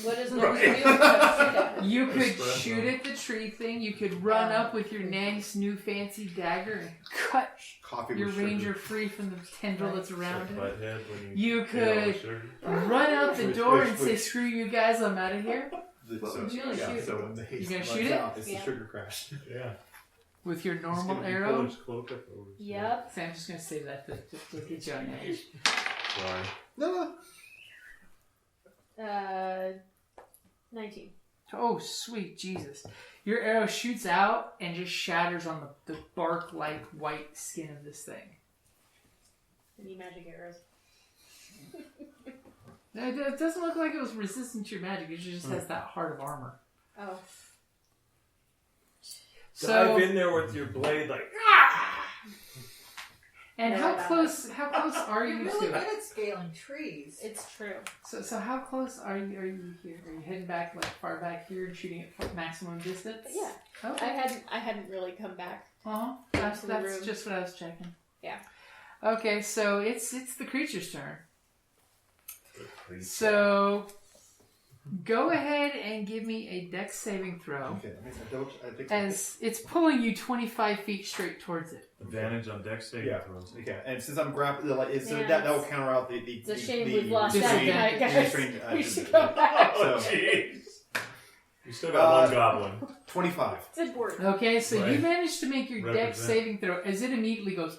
What does one do? Shoot at it. You could Espresso. shoot at the tree thing. You could run up with your nice new fancy dagger and cut Coffee your with ranger sugar. free from the tendril that's around Like him. butthead when You get all the could sugar. run out the Which- door which- and say, which- "Screw you guys, I'm out of here." What would you yeah, shoot? so when the haste You gonna runs shoot it? out, it's Yeah. the sugar crash. Yeah. With your He's normal gonna be arrow. pulling his cloak up over his head. Yep. So I'm just gonna say that to get you on edge. Sorry. No. 19. Oh, sweet Jesus. Your arrow shoots out and just shatters on the bark-like white skin of this thing. Any magic arrows? It doesn't look like it was resistant to your magic. It just has that heart of armor. Oh. Dive in there with your blade like, And No, how no. close are You're you really to good it? at scaling trees. It's true. So how close are you here? Are you heading back like far back here and shooting at maximum distance? But yeah. Okay. I hadn't really come back. Uh-huh. That's to the room. just what I was checking. Yeah. Okay, so it's the creature's turn. So go ahead and give me a dex saving throw. Okay, I think As it's pulling you 25 feet straight towards it. Advantage on dex saving throws. Okay, and since I'm grappling, Yeah, that will counter out the. It's a shame we've lost that disadvantage. night, guys. Disadvantage, We should go back. Oh, jeez. You still got one goblin. 25. It's important. Okay, so you Right. managed to make your dex Represent. saving throw as it immediately goes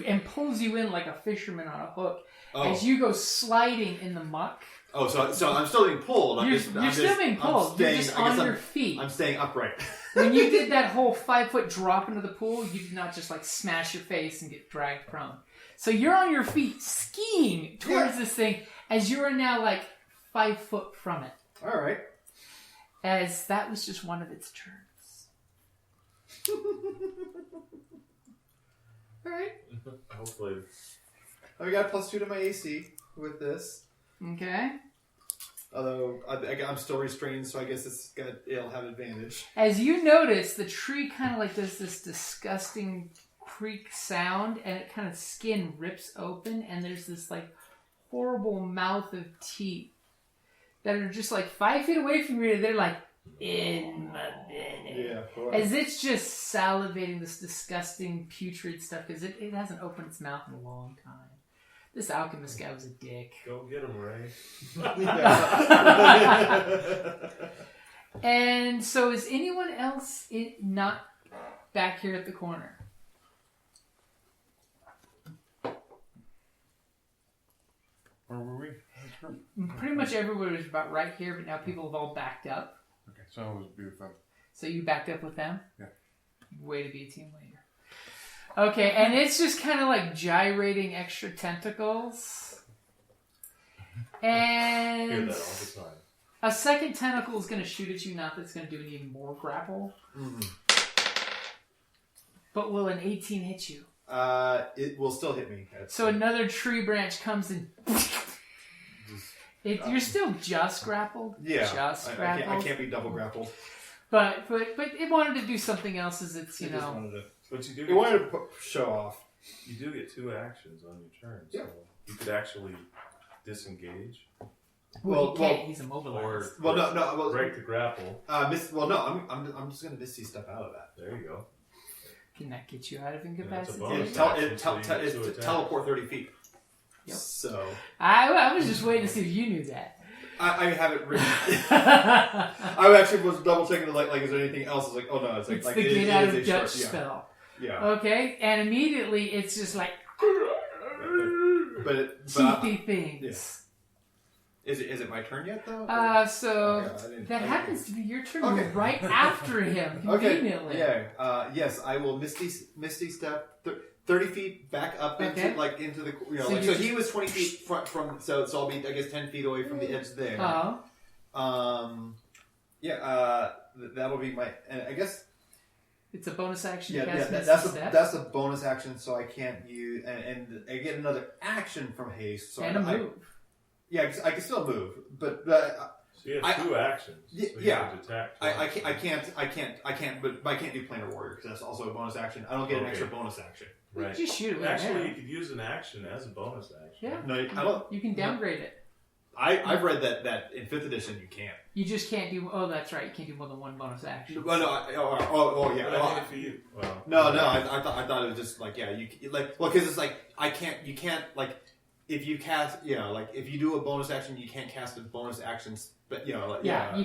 and pulls you in like a fisherman on a hook as you go sliding in the muck. Oh, so I'm still being pulled. You're still being pulled. You're just on your feet. I'm staying upright. When you did that whole 5-foot drop into the pool, you did not just like smash your face and get dragged prone. So you're on your feet skiing towards this thing as you are now like 5 foot from it. All right. As that was just one of its turns. All right. Hopefully. I got a +2 to my AC with this. Okay. Although I'm still restrained, so I guess it'll have advantage. As you notice, the tree kind of like does this disgusting creak sound, and it kind of skin rips open, and there's this like horrible mouth of teeth that are just like 5 feet away from you. They're like, in my belly. Yeah. Boy. As it's just salivating this disgusting putrid stuff because it hasn't opened its mouth in a long time. This alchemist guy was a dick. Go get him, Ray. And so is anyone else not back here at the corner? Where were we? Pretty much everywhere is about right here, but now people have all backed up. Okay, so it was beautiful. So you backed up with them? Yeah. Way to be a team leader. Okay, and it's just kind of like gyrating extra tentacles. Hear And that all the time. a second tentacle is going to shoot at you, not that it's going to do any more grapple. Mm-hmm. But will an 18 hit you? It will still hit me. So another tree branch comes and... You're still just grappled. Yeah. Just I grappled. can't be double grappled. But it wanted to do something else as it's, you It just know... wanted to. But you do It get, wanted to show off. you do get 2 actions on your turn. So Yeah. you could actually disengage Well, he can't. well, He's immobilized. or Well, break the grapple. I'm just gonna Misty step out of that. There you go. Can that get you out of that's a incapacity? bonus. It's teleport 30 feet. Yep. So I was just waiting to see if you knew that. I have it written. I actually was double checking like is there anything else? It's like, oh no, it's It's like the it get out is of a Dutch short, spell. Yeah. Okay, and immediately it's just like But teethy things. is it my turn yet though? So Okay, I didn't- that I happens to be your turn. Okay. You're right after him, conveniently. Okay. Yeah. Yes, I will Misty step 30 feet back up into Okay. into the So so you he was 20 feet from so I'll be I guess 10 feet away from the edge there. Oh, That'll be my and I guess it's a bonus action. yeah, to cast Misty that's Step. that's a bonus action, so I can't use and I get another action from haste. So and a move. I can still move, but So you have 2 actions. So you yeah. have to attack I twice. can't but I can't do planar warrior because that's also a bonus action. I don't get an Okay. extra bonus action. Right. Just shoot it with Actually, an you arrow. could use an action as a bonus action. Yeah. No, I don't. You can downgrade it. I've read that in 5th edition you can't. You just can't do. Oh, that's right. You can't do more than one bonus action. Well, no, yeah. But I think for you, well, No, I thought it was just like because it's like you can't like if you cast if you do a bonus action you can't cast a bonus action but You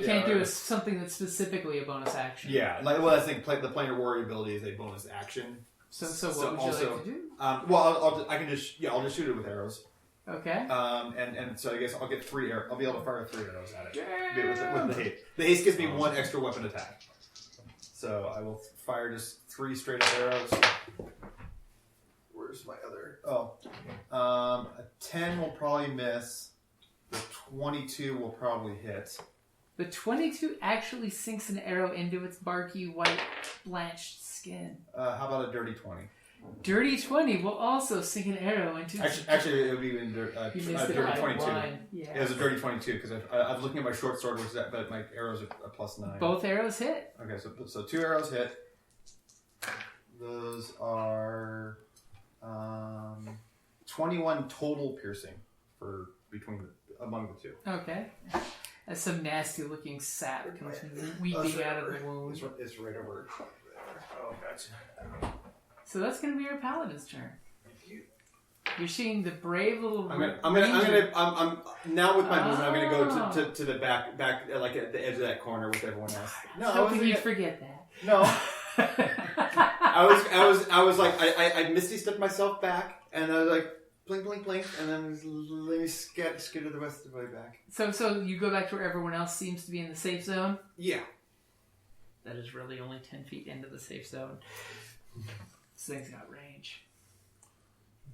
can't do something that's specifically a bonus action. that's the thing. The planar warrior ability is a bonus action. So what would you like to do? I'll just shoot it with arrows. Okay. And so I guess I'll get 3 arrows. I'll be able to fire 3 arrows at it Damn. with the haste. The haste gives me 1 extra weapon attack. So I will fire just 3 straight up arrows. Where's my other? A 10 will probably miss. The 22 will probably hit. The 22 actually sinks an arrow into its barky white blanched skin. How about a dirty 20? Dirty 20 will also sink an arrow into its... Actually, it would be even You a missed it dirty by 22. one. Yeah. It was a dirty 22 because I was looking at my short sword, but my arrows are a +9. Both arrows hit. Okay, so 2 arrows hit. Those are 21 total piercing among the two. Okay. As some nasty looking sap comes weeping out of the wound. It's right over there. Oh, gotcha. So that's going to be your paladin's turn. You're seeing the brave little. I'm now with my movement. I'm gonna go to the back, like at the edge of that corner with everyone else. No, I was hoping you'd forget that. No. I was like, I misty stepped myself back, and I was like, blink, blink, blink, and then let me skitter the rest of the way back. So you go back to where everyone else seems to be in the safe zone? Yeah. That is really only 10 feet into the safe zone. This thing's got range.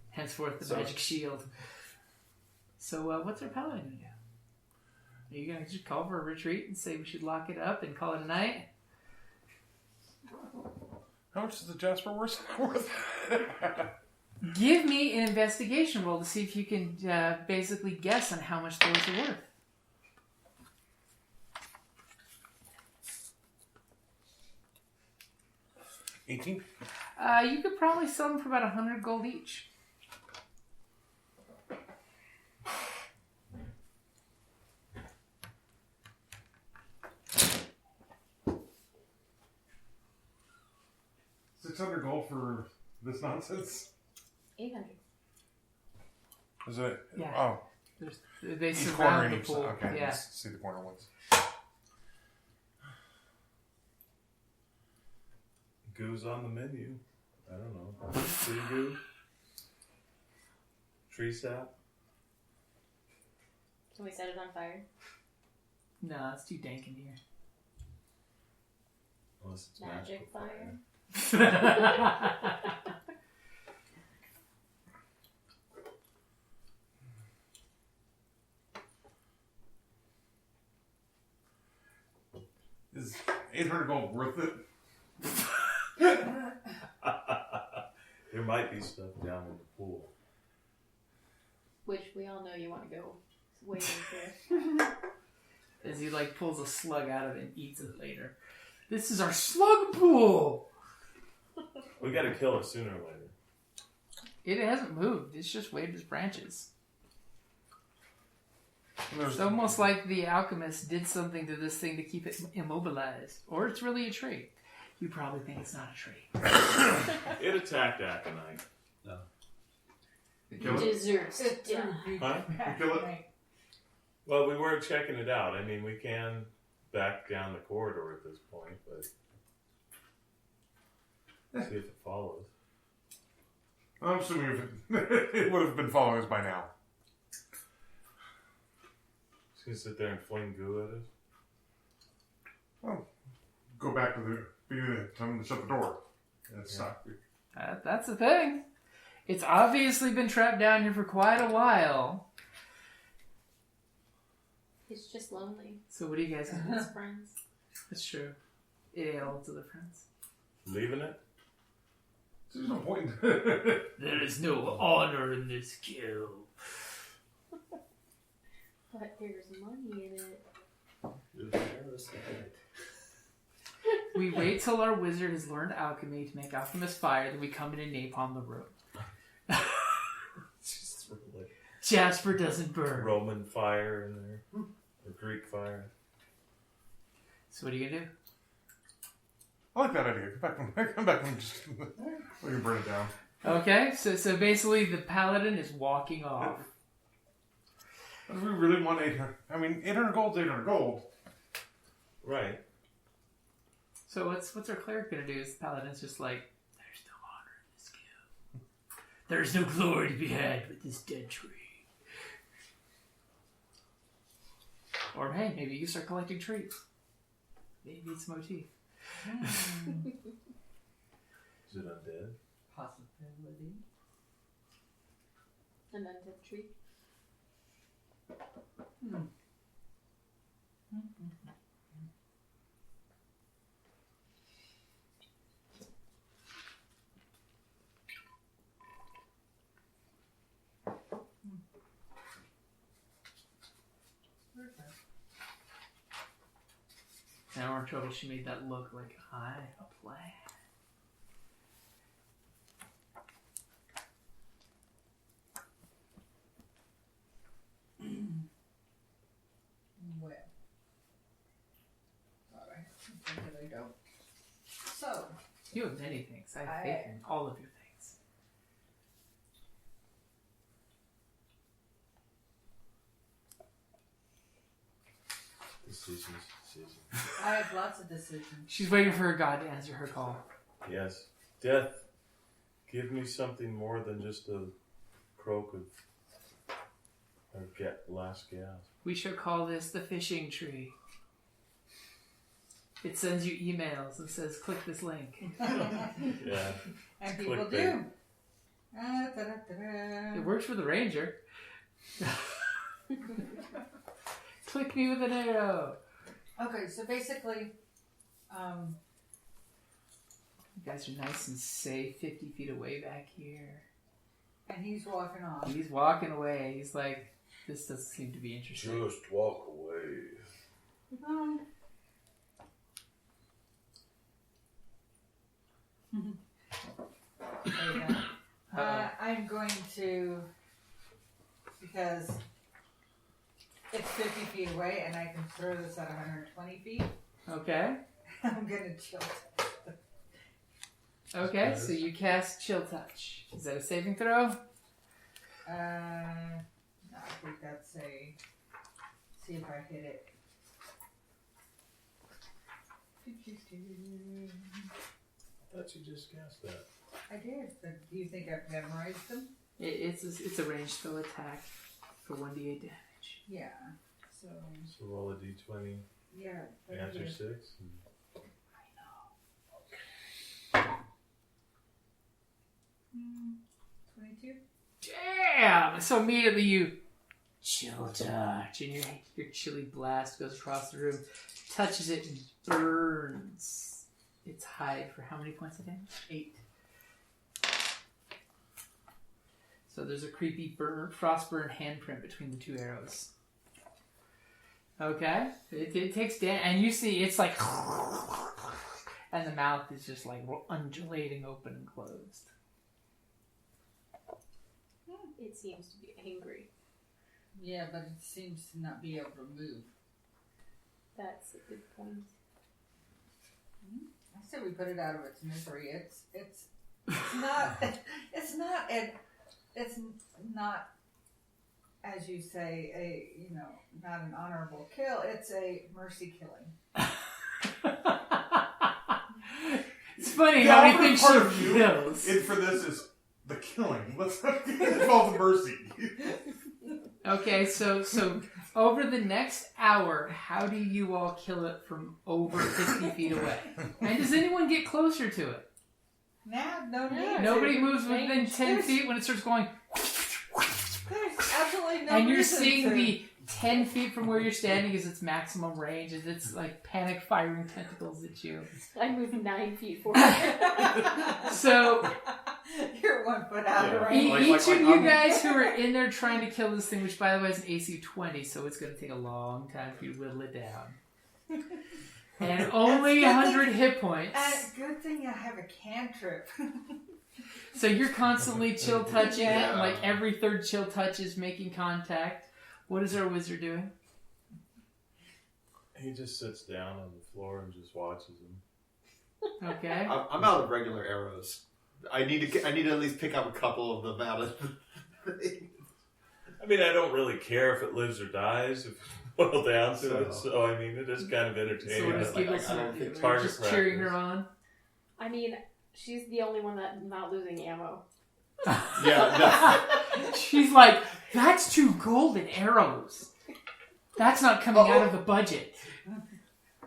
Henceforth, the magic shield. So what's our paladin going to do? Are you going to just call for a retreat and say we should lock it up and call it a night? How much is the Jasper worth? Give me an investigation roll to see if you can basically guess on how much those are worth. 18? You could probably sell them for about 100 gold each. $600 for this nonsense? 800. Is it? Yeah. Oh. They each surround corner the in each pool. side. Okay, Yeah. let's see the corner ones. Goo's on the menu. I don't know. Tree goo? Tree sap? Can we set it on fire? No, it's too dank in here. Unless it's Magic fire? Is 800 gold worth it? There might be stuff down in the pool. Which we all know you want to go way into. As he pulls a slug out of it and eats it later. This is our slug pool! We gotta kill it sooner or later. It hasn't moved. It's just waved its branches. There's It's almost like the alchemist did something to this thing to keep it immobilized. Or it's really a tree. You probably think it's not a tree. It attacked Aconite. No. You kill it? Deserves to die. Huh? You kill it? Well, we were checking it out. I mean, we can back down the corridor at this point, but see if it follows. I'm assuming if it would have been following us by now. It's gonna sit there and fling goo at us. Well, go back to the beginning. Tell them to shut the door. And it's stuck. That's the thing. It's obviously been trapped down here for quite a while. He's just lonely. So what do you guys do? His friends. That's true. It ate all its other friends. Leaving it? There's no point. There is no honor in this kill. But there's money in it. We wait till our wizard has learned alchemy to make alchemist fire, then we come in and napalm the room. Just like Jasper doesn't burn. Roman fire in there. Or Greek fire. So what are you gonna do? I like that idea. Come back and just we can burn it down. Okay, so basically the paladin is walking off. Do we really want 800? I mean, 800 gold's 800 gold. Right. So what's our cleric gonna do? Is the paladin's just like, there's no honor in this kill. There's no glory to be had with this dead tree. Or hey, maybe you start collecting trees. Maybe it's motif. Is it undead? Possibility. An undead tree. Now we're in trouble. She made that look like I a plan. You have many things. I have faith in all of your things. Decisions. I have lots of decisions. She's waiting for her god to answer her call. Yes. Death, give me something more than just a croak of last gas. We should call this the fishing tree. It sends you emails and says, click this link. Yeah. And people Clickbait. do. Da-da-da-da. It works for the ranger. Click me with an arrow. Okay, so basically, You guys are nice and safe, 50 feet away back here. and he's walking off. He's walking away. He's like, this doesn't seem to be interesting. Just walk away. There you go. I'm going to, because it's 50 feet away and I can throw this at 120 feet, Okay. I'm going to chill. Okay, so you cast Chill Touch. Is that a saving throw? No, I think that's a, see if I hit it. I thought you just cast that. I did, but do you think I've memorized them? It's a ranged spell attack for 1d8 damage. Yeah, so, So roll a d20, yeah. but answer yeah. 6. And 22? Damn! So immediately you Chill Touch, and your chilly blast goes across the room, touches it, and burns its hide for how many points of damage? 8. So there's a creepy frostburn handprint between the 2 arrows. Okay, it takes damage, and you see it's like, and the mouth is just like undulating open and closed. It seems to be angry. Yeah, but it seems to not be able to move. That's a good point. I said we put it out of its misery. It's not it's not, as you say, not an honorable kill. It's a mercy killing. It's funny how many things part she of you kills. for this is the killing. Let's not involve the mercy. Okay, so over the next hour, how do you all kill it from over 50 feet away? And does anyone get closer to it? Nah, no need. Yeah. Nobody moves within 10 feet when it starts going, There's absolutely no and you're reason seeing to. the 10 feet from where you're standing is its maximum range, and it's like panic firing tentacles at you. I moved 9 feet forward. So You're 1 foot out of Yeah. range. each of you guys who are in there trying to kill this thing, which by the way is an AC 20, so it's going to take a long time for you to whittle it down. And only That's 100 hit points. Good thing I have a cantrip. So you're constantly chill touching it, and Yeah. like every third chill touch is making contact. What is our wizard doing? he just sits down on the floor and just watches him. Okay. I'm out of regular arrows. I need to at least pick up a couple of them out of. I mean, I don't really care if it lives or dies, if it's boiled down to it. So, I mean, it is kind of entertaining. So we're just, Like, giggles, I don't think we're target just cheering practice. her on. I mean, she's the only one that's not losing ammo. Yeah, She's like, that's 2 golden arrows. That's not coming out of the budget.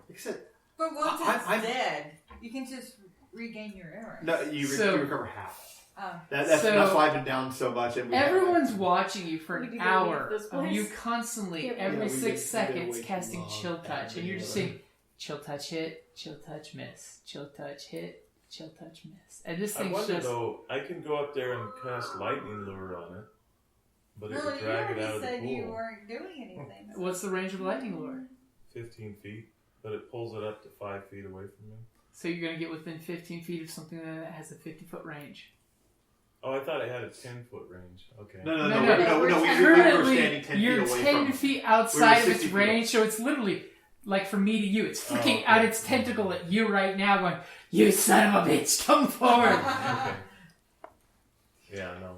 except But once I'm- dead, you can just regain your arrow. no, you So- recover half. Oh. That's why I've been down so much. And we have, Everyone's watching you for We an need to go hour leave this of you place. constantly, Yeah, every we 6 did way seconds, too casting long. chill touch. And you're just Yeah. saying, chill touch hit, chill touch miss, chill touch hit, chill touch miss. And this I thing's wonder just... though, I can go up there and cast lightning lure on it, but it Well, would you drag it already out of the said you pool. weren't doing anything. What's the range of lightning lure? 15 feet, but it pulls it up to 5 feet away from me. So you're going to get within 15 feet of something that has a 50-foot range. Oh, I thought it had a 10-foot range. Okay. No, No, we were Currently, standing 10 you're feet away 10 from. feet outside of 60 its feet range, so it's literally, like from me to you, it's flicking okay. out its tentacle at you right now going, You son of a bitch, come forward. Okay. Yeah, no.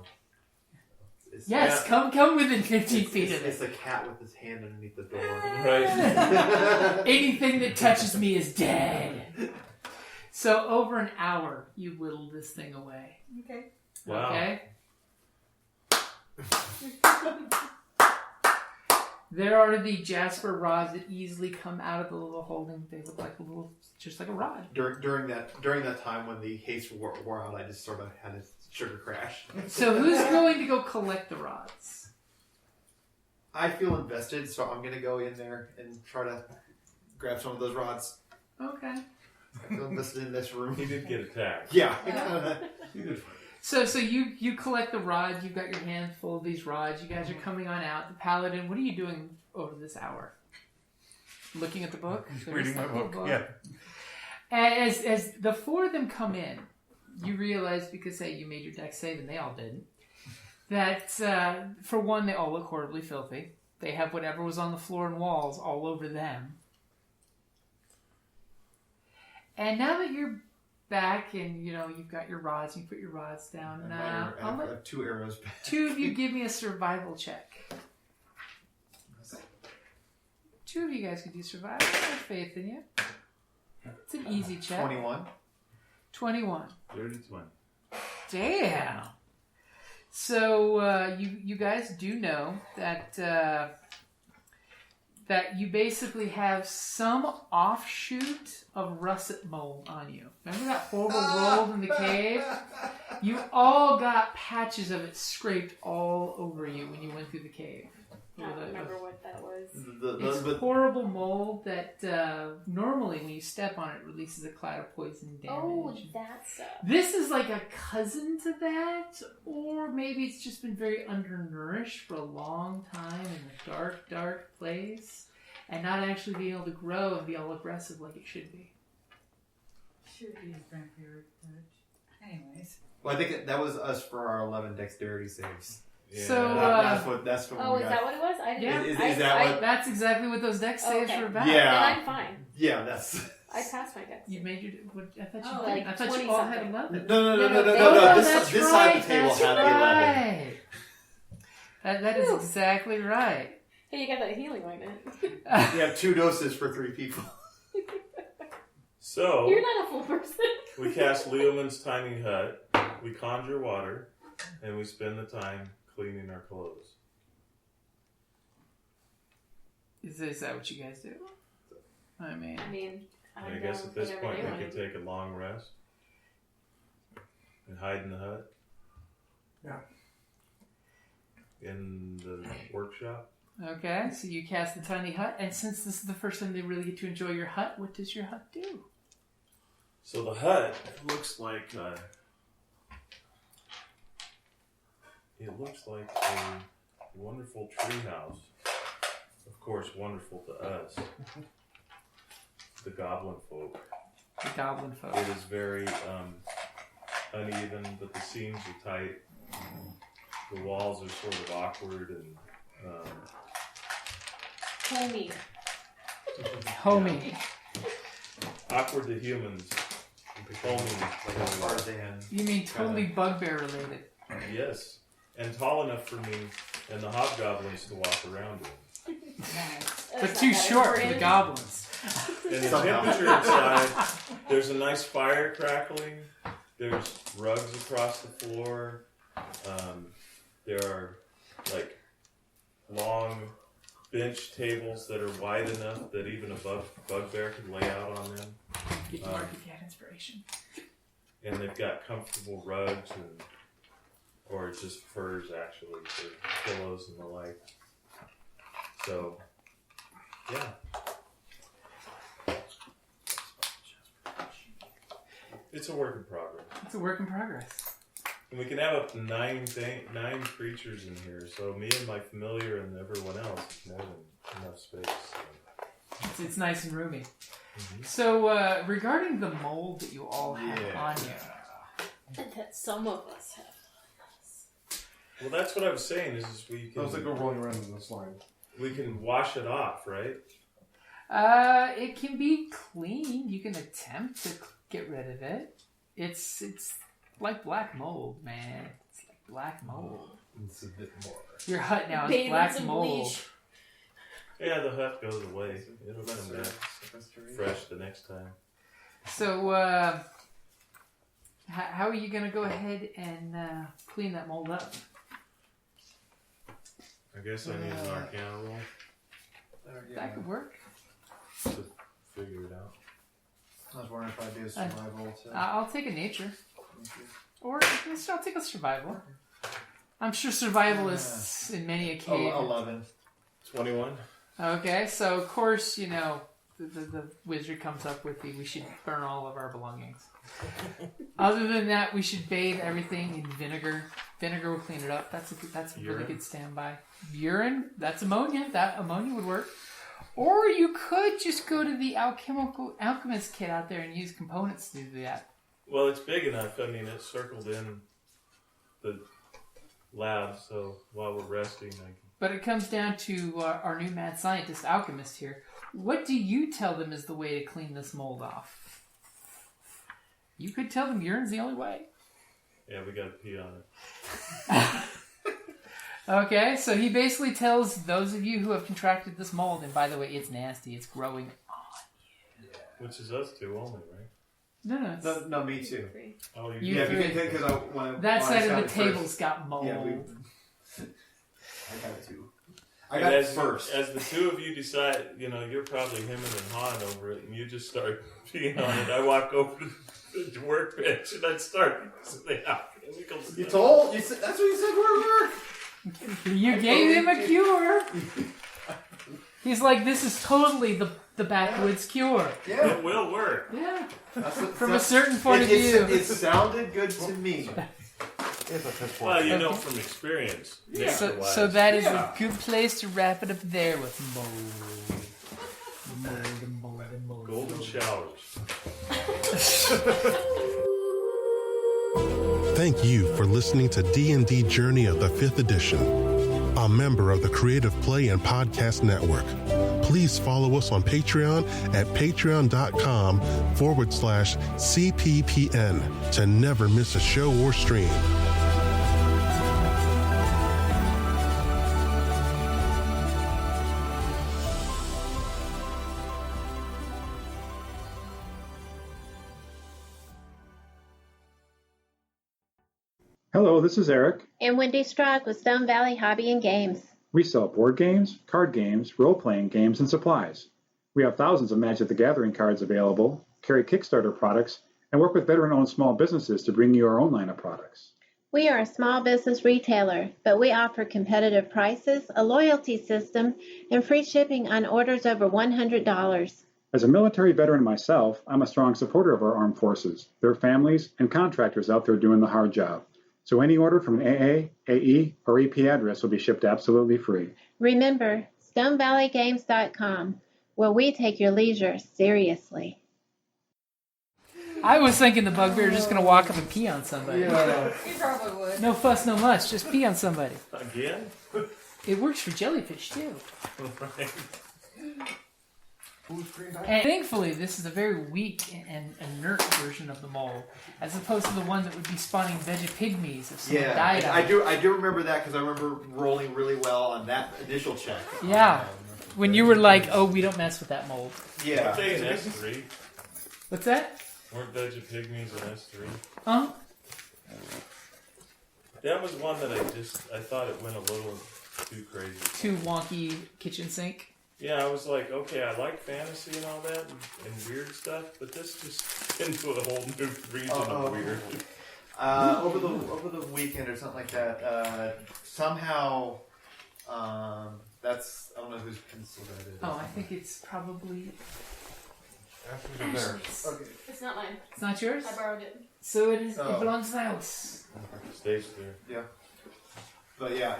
Yes, come within 15 feet of It's it. a cat with his hand underneath the door. Right. Anything that touches me is dead. So over an hour, you whittle this thing away. Okay. Wow. Okay? There are the jasper rods that easily come out of the little holding. They look like just like a rod. During that time when the haste wore out, I just sort of had a sugar crash. So who's going to go collect the rods? I feel invested, so I'm gonna go in there and try to grab some of those rods. Okay. I feel invested in this room. He did get attacked. Yeah. So you collect the rods. You've got your hands full of these rods. You guys are coming on out. The paladin, what are you doing over this hour? Looking at the book? Reading my book. Yeah. As the four of them come in, you realize, because hey, you made your deck save and they all didn't, that for one, they all look horribly filthy. They have whatever was on the floor and walls all over them. And now that you're back and you've got your rods, you put your rods down. I have 2 arrows back. Two of you give me a survival check. 2 of you guys can do survival. I have faith in you. It's an easy check. 21. 21. 30 20. Damn. So you guys do know that that you basically have some offshoot of russet mold on you. Remember that horrible roll in the cave? You all got patches of it scraped all over you when you went through the cave. I don't remember what that was. It's horrible mold that normally when you step on it releases a cloud of poison damage. Oh, that stuff. This is like a cousin to that, or maybe it's just been very undernourished for a long time in a dark, dark place, and not actually being able to grow and be all aggressive like it should be. Should be a vampiric touch. Anyways. Well, I think that was us for our 11 dexterity saves. Yeah. So, That's what Oh, we is got. that what it was? I didn't. Is I, that I, what- That's exactly what those dex saves Okay. are about. Yeah. Then I'm fine. Yeah, that's... I passed my dex. You made your... I thought you Oh, did. like I thought 20 you all had something. 11. No. That's This right, side of the table that's had the 11. right. That is Whew. exactly right. Hey, you got that healing ointment. We have 2 doses for 3 people. So, You're not a full person. we cast Leoman's tiny hut, we conjure water, and we spend the time cleaning our clothes. Is that what you guys do? I mean... And I guess at this point we can take a long rest and hide in the hut. Yeah. In the workshop. Okay, so you cast the tiny hut, and since this is the first time they really get to enjoy your hut, what does your hut do? So the hut looks like it looks like a wonderful treehouse. Of course, wonderful to us, the goblin folk. The goblin folk. It is very uneven, but the seams are tight. The walls are sort of awkward and Homey. Homey. awkward to humans. Homey. Tarzan. You mean totally bugbear related? Yes, and tall enough for me and the hobgoblins to walk around in. Nice. But too short for the goblins. And the temperature inside, there's a nice fire crackling. There's rugs across the floor. There are like long bench tables that are wide enough that even a bugbear can lay out on them. Get to mark if you had inspiration. And they've got comfortable rugs or just furs actually for pillows and the like. So, yeah. It's a work in progress. It's a work in progress. And we can have up to 9 creatures in here, so me and my familiar and everyone else is more than enough space. So. It's nice and roomy. Mm-hmm. So, regarding the mold that you all have on you, And that some of us have on us. Well, that's what I was saying. Is we can Sounds like we're rolling around in the slime. we can wash it off, right? it can be cleaned. You can attempt to get rid of it. It's like black mold, man. It's like black mold. It's a bit more. Your hut now is Bathe in black some mold. bleach. Yeah, the hut goes away. It'll come back fresh the next time. So, how are you going to go ahead and clean that mold up? I guess I need an Arcana roll That could work. to figure it out. I was wondering if I do survival. I'll take a nature. Or I'll take a survival. I'm sure survival is in many a cave. 11. 21. Okay, so of course, you know, the wizard comes up with we should burn all of our belongings. Other than that, we should bathe everything in vinegar. Vinegar will clean it up. That's a really good standby. Urine, that's ammonia. That ammonia would work. Or you could just go to the alchemist kit out there and use components to do that. Well, it's big enough. I mean, it's circled in the lab, so while we're resting, I can... But it comes down to our new mad scientist alchemist here. What do you tell them is the way to clean this mold off? You could tell them urine's the only way. Yeah, we got to pee on it. Okay, so he basically tells those of you who have contracted this mold, and by the way, it's nasty, it's growing on you. Which is us two only, right? No. No, me too. Oh, You Yeah, three. because when That when side I of started the first- table's got mold. Yeah, I got it too. I And got it as, first. as the two of you decide, you know, you're probably hemming and hawing over it, and you just start peeing on it. I walk over to the workbench and I'd start using the alchemicals. You told? That's what you said would work. You gave him a cure. He's like, this is totally the backwoods cure. Yeah. It will work. Yeah. That's what, From a certain point of view. It sounded good to me. Well, you know Okay. from experience. So nature-wise. that is Yeah. a good place to wrap it up there with mold. Mold. Golden showers. Thank you for listening to D&D Journey of the 5th Edition, a member of the Creative Play and Podcast Network. Please follow us on Patreon at patreon.com/CPPN to never miss a show or stream. Hello, this is Eric. And Wendy Strog with Stone Valley Hobby and Games. We sell board games, card games, role-playing games, and supplies. We have thousands of Magic the Gathering cards available, carry Kickstarter products, and work with veteran-owned small businesses to bring you our own line of products. We are a small business retailer, but we offer competitive prices, a loyalty system, and free shipping on orders over $100. As a military veteran myself, I'm a strong supporter of our armed forces, their families, and contractors out there doing the hard job. So any order from an AA, AE, or EP address will be shipped absolutely free. Remember, StoneValleyGames.com, where we take your leisure seriously. I was thinking the bugbear is just going to walk up and pee on somebody. You probably would. No fuss, no muss. Just pee on somebody. Again? It works for jellyfish, too. Right. And thankfully, this is a very weak and inert version of the mole, as opposed to the one that would be spawning veggie-pygmies if someone died on I it. do remember that because I remember rolling really well on that initial check. Yeah. When you were like, oh, we don't mess with that mold. Yeah. Weren't they in S3? What's that? Weren't Veggie-Pygmies in S3? Huh? That was one that I thought it went a little too crazy. Too wonky kitchen sink. Yeah, I was like, okay, I like fantasy and all that and weird stuff, but this just into a whole new region of weird. Over the weekend or something like that, somehow that's I don't know whose pencil that is. Oh, I think it's probably... Ashley's Okay. It's not mine. It's not yours? I borrowed it. So it is. Oh. It belongs to the house. Stays there. Yeah. But yeah,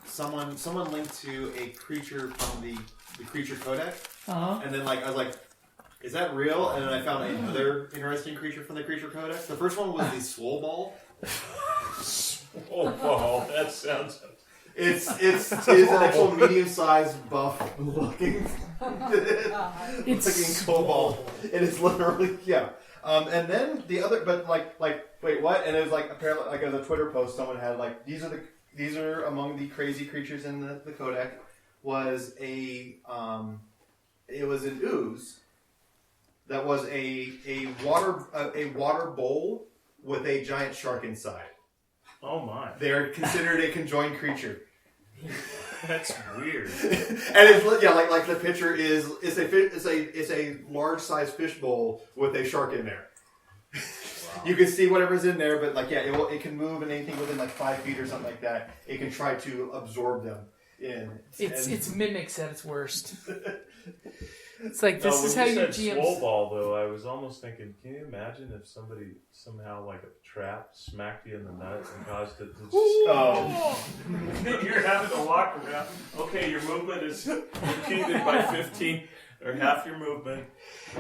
someone linked to a creature from the creature codex, Uh-huh. and then I was like, "Is that real?" And then I found another interesting creature from the creature codex. The first one was the swole ball. Oh, wow, that sounds It's an actual medium-sized buff looking It's kobold. It is literally and then the other, but like wait, what? And it was like apparently like as a Twitter post, someone had like these are among the crazy creatures in the codex. Was it was an ooze that was a water bowl with a giant shark inside. Oh my! They're considered a conjoined creature. That's weird. And it's like the picture is it's a large sized fish bowl with a shark in there. Wow. You can see whatever's in there, but it can move, and anything within like 5 feet or something like that, it can try to absorb them in. It's mimics at its worst. It's like this is how you GM. Swole ball though. I was almost thinking, can you imagine if somebody somehow like a trap smacked you in the nuts and caused it to you're having to walk around. Okay, your movement is impeded by 15 or half your movement.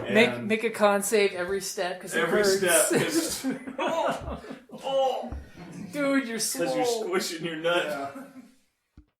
Make a con save every step because it hurts. Step. Dude, you're swole. Because you're squishing your nut. Yeah.